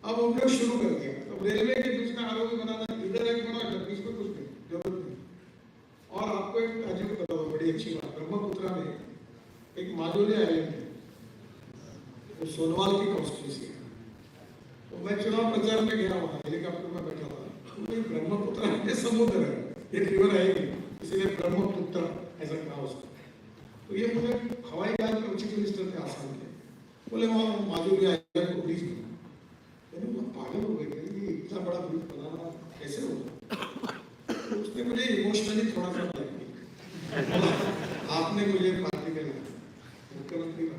अब हम लोग शुरू कर दिया, तो रेलवे के बीच में आरोग्य बनाना, इधर एक बना, बीच में कुछ नहीं, जरूरत नहीं। और आपको एक ताजुब बता दो, बड़ी अच्छी बात, ब्रह्मपुत्रा में एक माजोली आइलैंड है, वो सोनवाल की कॉन्स्टिट्यूंसी है। तो मैं चुनाव प्रचार में गया वहाँ, हेलीकॉप्टर में बैठा था, तो ब्रह्मपुत्रा में समुद्र है, एक रिवर आएगी, इसीलिए ब्रह्मपुत्र ऐसा कहा उसको। तो ये मुझे हवाई जहाज के चीफ मिनिस्टर थे आसाम के, बोले वहाँ माजोली आइलैंड को प्लीज, मैंने पागल हो गए, ये इतना बड़ा ब्रिज बनाना कैसे होगा? तो उसने मुझे इमोशनली थोड़ा सा आपने मुझे पार्टी में मुख्यमंत्री का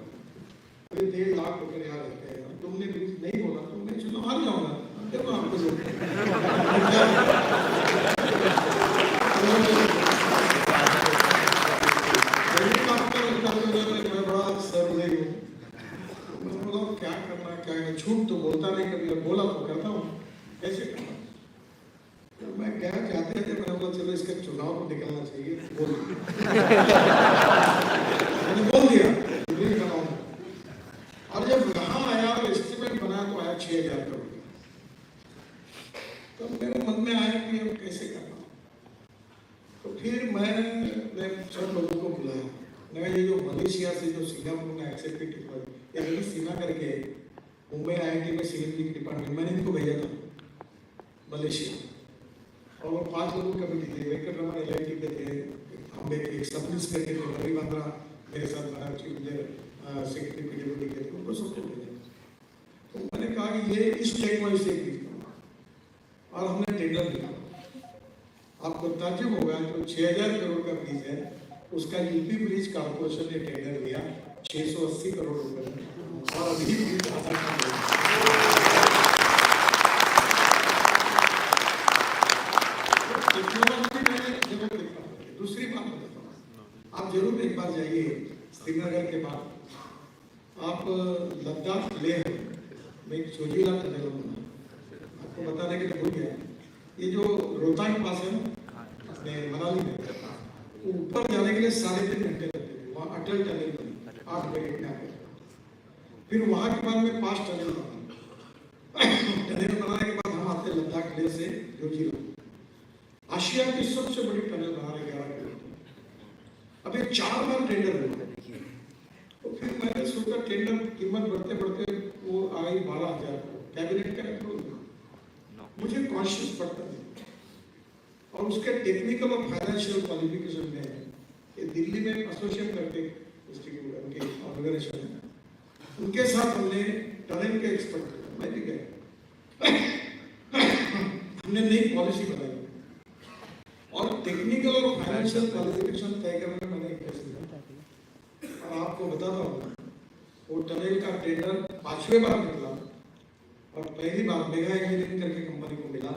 1.5 लाख रुपए यहाँ रहते हैं, तुमने ब्रिज नहीं बोला तो मैं चुनाव हार जाऊंगा, देखो आपको मैं बड़ा सर्वदयी हूँ, मैं बोला क्या करना क्या है, झूठ तो बोलता नहीं, कभी बोला तो करता हूँ, कैसे करना? तो मैं क्या चाहते थे, मैंने बोला चलो इसका चुनाव को निकलना चाहिए, बोल मैंने बोल दिया बिल बनाऊंगा। और जब यहाँ आया और एस्टिमेट बना तो आया 6,000 करोड़। तो मेरे मन में आया कि अब कैसे करना। तो फिर मैंने सब लोगों को बुलाया, मैं ये जो मलेशिया से जो सिंगापुर में एक्सेप्टेड टेक्नोलॉजी, ये सीना करके मुंबई IIT में सिविल इंजीनियरिंग डिपार्टमेंट मैंने इनको भेजा था मलेशिया, और वो 5 लोगों का कमेटी थी, वेंकटरमण IIT के थे, हम एक सबमिस करके थे, रवि बांद्रा मेरे साथ बना, चीफ इंजीनियर सेक्रेटरी PWD के थे, उनको सबको भेजा। तो मैंने कहा कि ये इस टेक्नोलॉजी से ब्रिज करना, और हमने टेंडर दिया। आपको ताज्जुब होगा, जो 6,000 करोड़ का ब्रिज है, उसका यूपी ब्रिज कॉर्पोरेशन ने टेंडर दिया 680 करोड़ रुपए में, और अभी ब्रिज दूसरी बात बताता हूँ, आप जरूर एक बार जाइए श्रीनगर के बाद, आप लद्दाख लेह में एक जोजिला टनल बना, आपको बताने के लिए भूल गया, ये जो रोहतांग पास है ना अपने मनाली में, ऊपर जाने के लिए 3.5 घंटे लगते थे, वहाँ अटल टनल बनी 8 बजे में आकर। फिर वहाँ के बाद में 5 टनल बना, टनल बनाने के बाद हम आते लद्दाख लेह से जोजिला, आशिया की सबसे बड़ी टनल बना रहे 11 किलोमीटर। अब ये 4 बार टेंडर हुआ, तो फिर मैंने सोचा टेंडर कीमत बढ़ते बढ़ते वो आई 12,000, कैबिनेट का अप्रूवल, मुझे कॉन्शियस पड़ता नहीं, और उसके टेक्निकल और फाइनेंशियल क्वालिफिकेशन में ये दिल्ली में एसोसिएट करके इंस्टीट्यूट उनके ऑर्गेनाइजेशन है, उनके साथ हमने टनल के एक्सपर्ट, मैं भी गया, हमने नई पॉलिसी बनाई, और टेक्निकल और फाइनेंशियल क्वालिफिकेशन तय करने में मैंने कैसे किया। और आपको बताता हूँ, वो टनल का टेंडर 5वें बार निकला, और पहली बार मेगा इंजीनियरिंग करके कंपनी को मिला,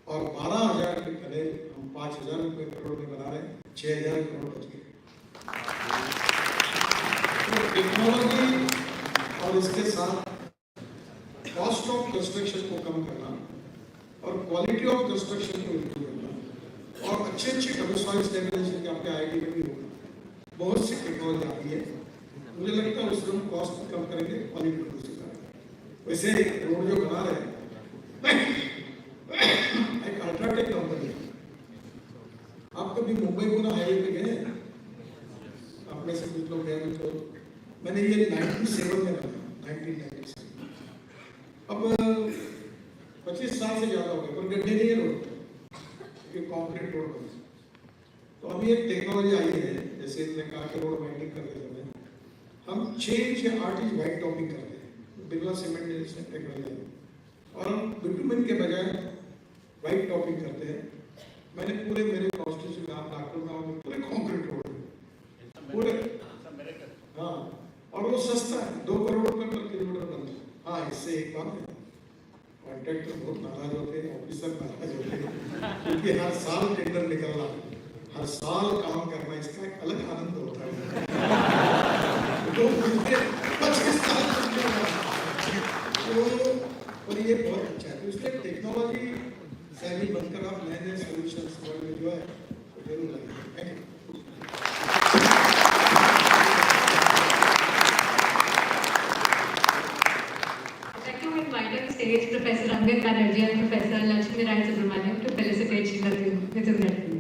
और 12,000 के टनल हम 5,000 रुपये करोड़ में बना रहे, 6,000 करोड़ बच गए। तो टेक्नोलॉजी और इसके साथ कॉस्ट ऑफ कंस्ट्रक्शन को कम करना, और क्वालिटी ऑफ कंस्ट्रक्शन को इम्प्रूव करना, और अच्छे डोमेस्टिक स्टेबलाइजेशन के आपके IIT में भी होगा, बहुत सी टेक्नोलॉजी आती है, मुझे लगता है उससे हम कॉस्ट कम करेंगे, क्वालिटी को सुधारेंगे। वैसे रोड जो बना रहे हैं एक अल्ट्राटेक कंपनी, आप कभी मुंबई पुणे हाईवे पे गए? लोग हैं तो मैंने ये 97 में बना, 1997। अब 25 साल से ज़्यादा हो गए, पर गड्ढे नहीं है रोड, ये कॉन्क्रीट रोड बना। तो अभी एक टेक्नोलॉजी आई है, जैसे मैंने कहा कि रोड वाइंडिंग करते समय हम 6 या 8 इंच वाइट टॉपिंग करते हैं, बिरला सीमेंट जैसे टेक्नोलॉजी, और हम बिटुमेन के बजाय वाइट टॉपिंग करते हैं। मैंने पूरे मेरे कॉन्स्टिट्यूशन में, आप नागपुर में आओगे, पूरे कॉन्क्रीट रोड पूरे, हाँ, और वो सस्ता है, 2 करोड़ रुपए पर किलोमीटर बनता है। हाँ, इससे एक बात है, कॉन्ट्रैक्टर बहुत नाराज होते हैं, ऑफिसर नाराज होते हैं, क्योंकि हर साल टेंडर निकलना, हर साल काम करना, इसका एक अलग आनंद होता है। तो 25 साल तो, और ये बहुत अच्छा है। तो इसलिए टेक्नोलॉजी सैली बनकर आप नए नए सोल्यूशंस वर्ल्ड में जो है वो जरूर लाएंगे। Thank you. Stage Professor Hon'ble Banerjee and Professor Lakshmi Rai Subramaniam to felicitate Shri Nitin Gadkari.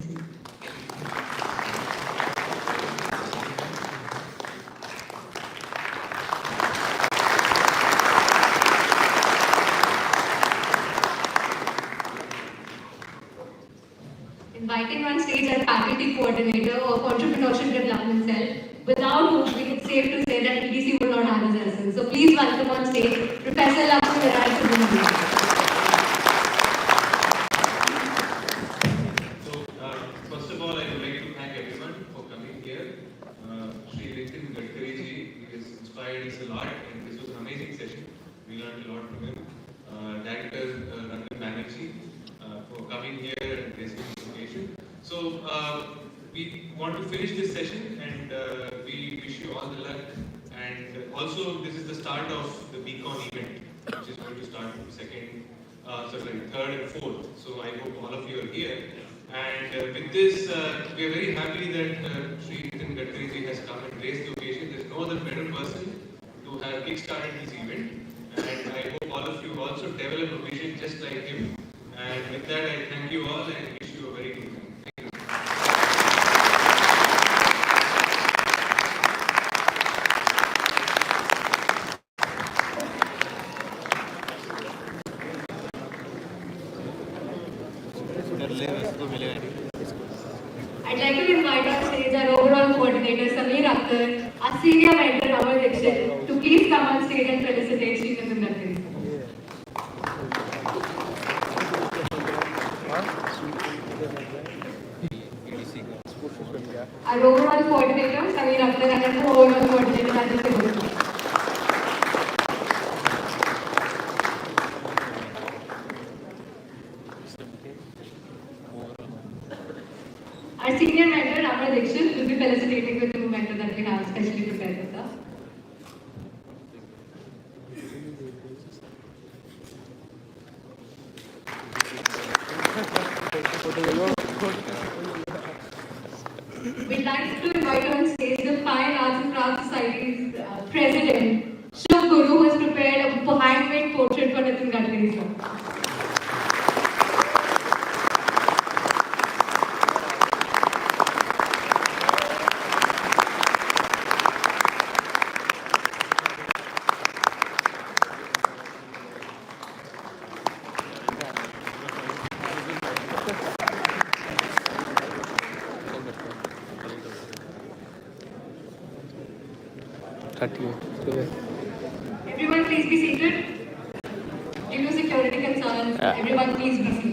Inviting on stage our faculty coordinator of entrepreneurship development cell, without whom it's safe to say that EDC would not have his essence. So please welcome on stage Professor Lakshmi Rai Subramaniam. So first of all, I would like to thank everyone for coming here. Shri Nitin Gadkari ji has inspired us a lot, and this was an amazing session. We learned a lot from him. Director Hon'ble Banerjee for coming here and gracing this occasion. So we want to finish this session, and we wish you all the luck. And also, this is the start of the Becon event, which is going to start third and fourth. So I hope all of you are here. And with this, we are very happy that Shri Nitin Gadkari ji has come and graced the occasion. There is no other better person to have kickstarted this event. And I hope all of you also develop a vision just like him. And with that, I thank you all and wish you a very good time. Thank you. I'd like to invite on stage our overall coordinator, Sameer Akhtar, our senior mentor, Amar Dixit, to please come on stage and felicitate Shri Nitin Gadkari. Our overall coordinator, Sameer Akhtar, and our overall coordinator, Nitin Gadkari. Our senior mentor, Amar Dixit, will be felicitating with the memento that we have specially prepared with us. We'd like to invite on stage the Fine Arts and Crafts Society's president, Shri, who has prepared a handmade portrait for Nitin Gadkari sir. Everyone please be seated. Due to security concerns, everyone please be seated.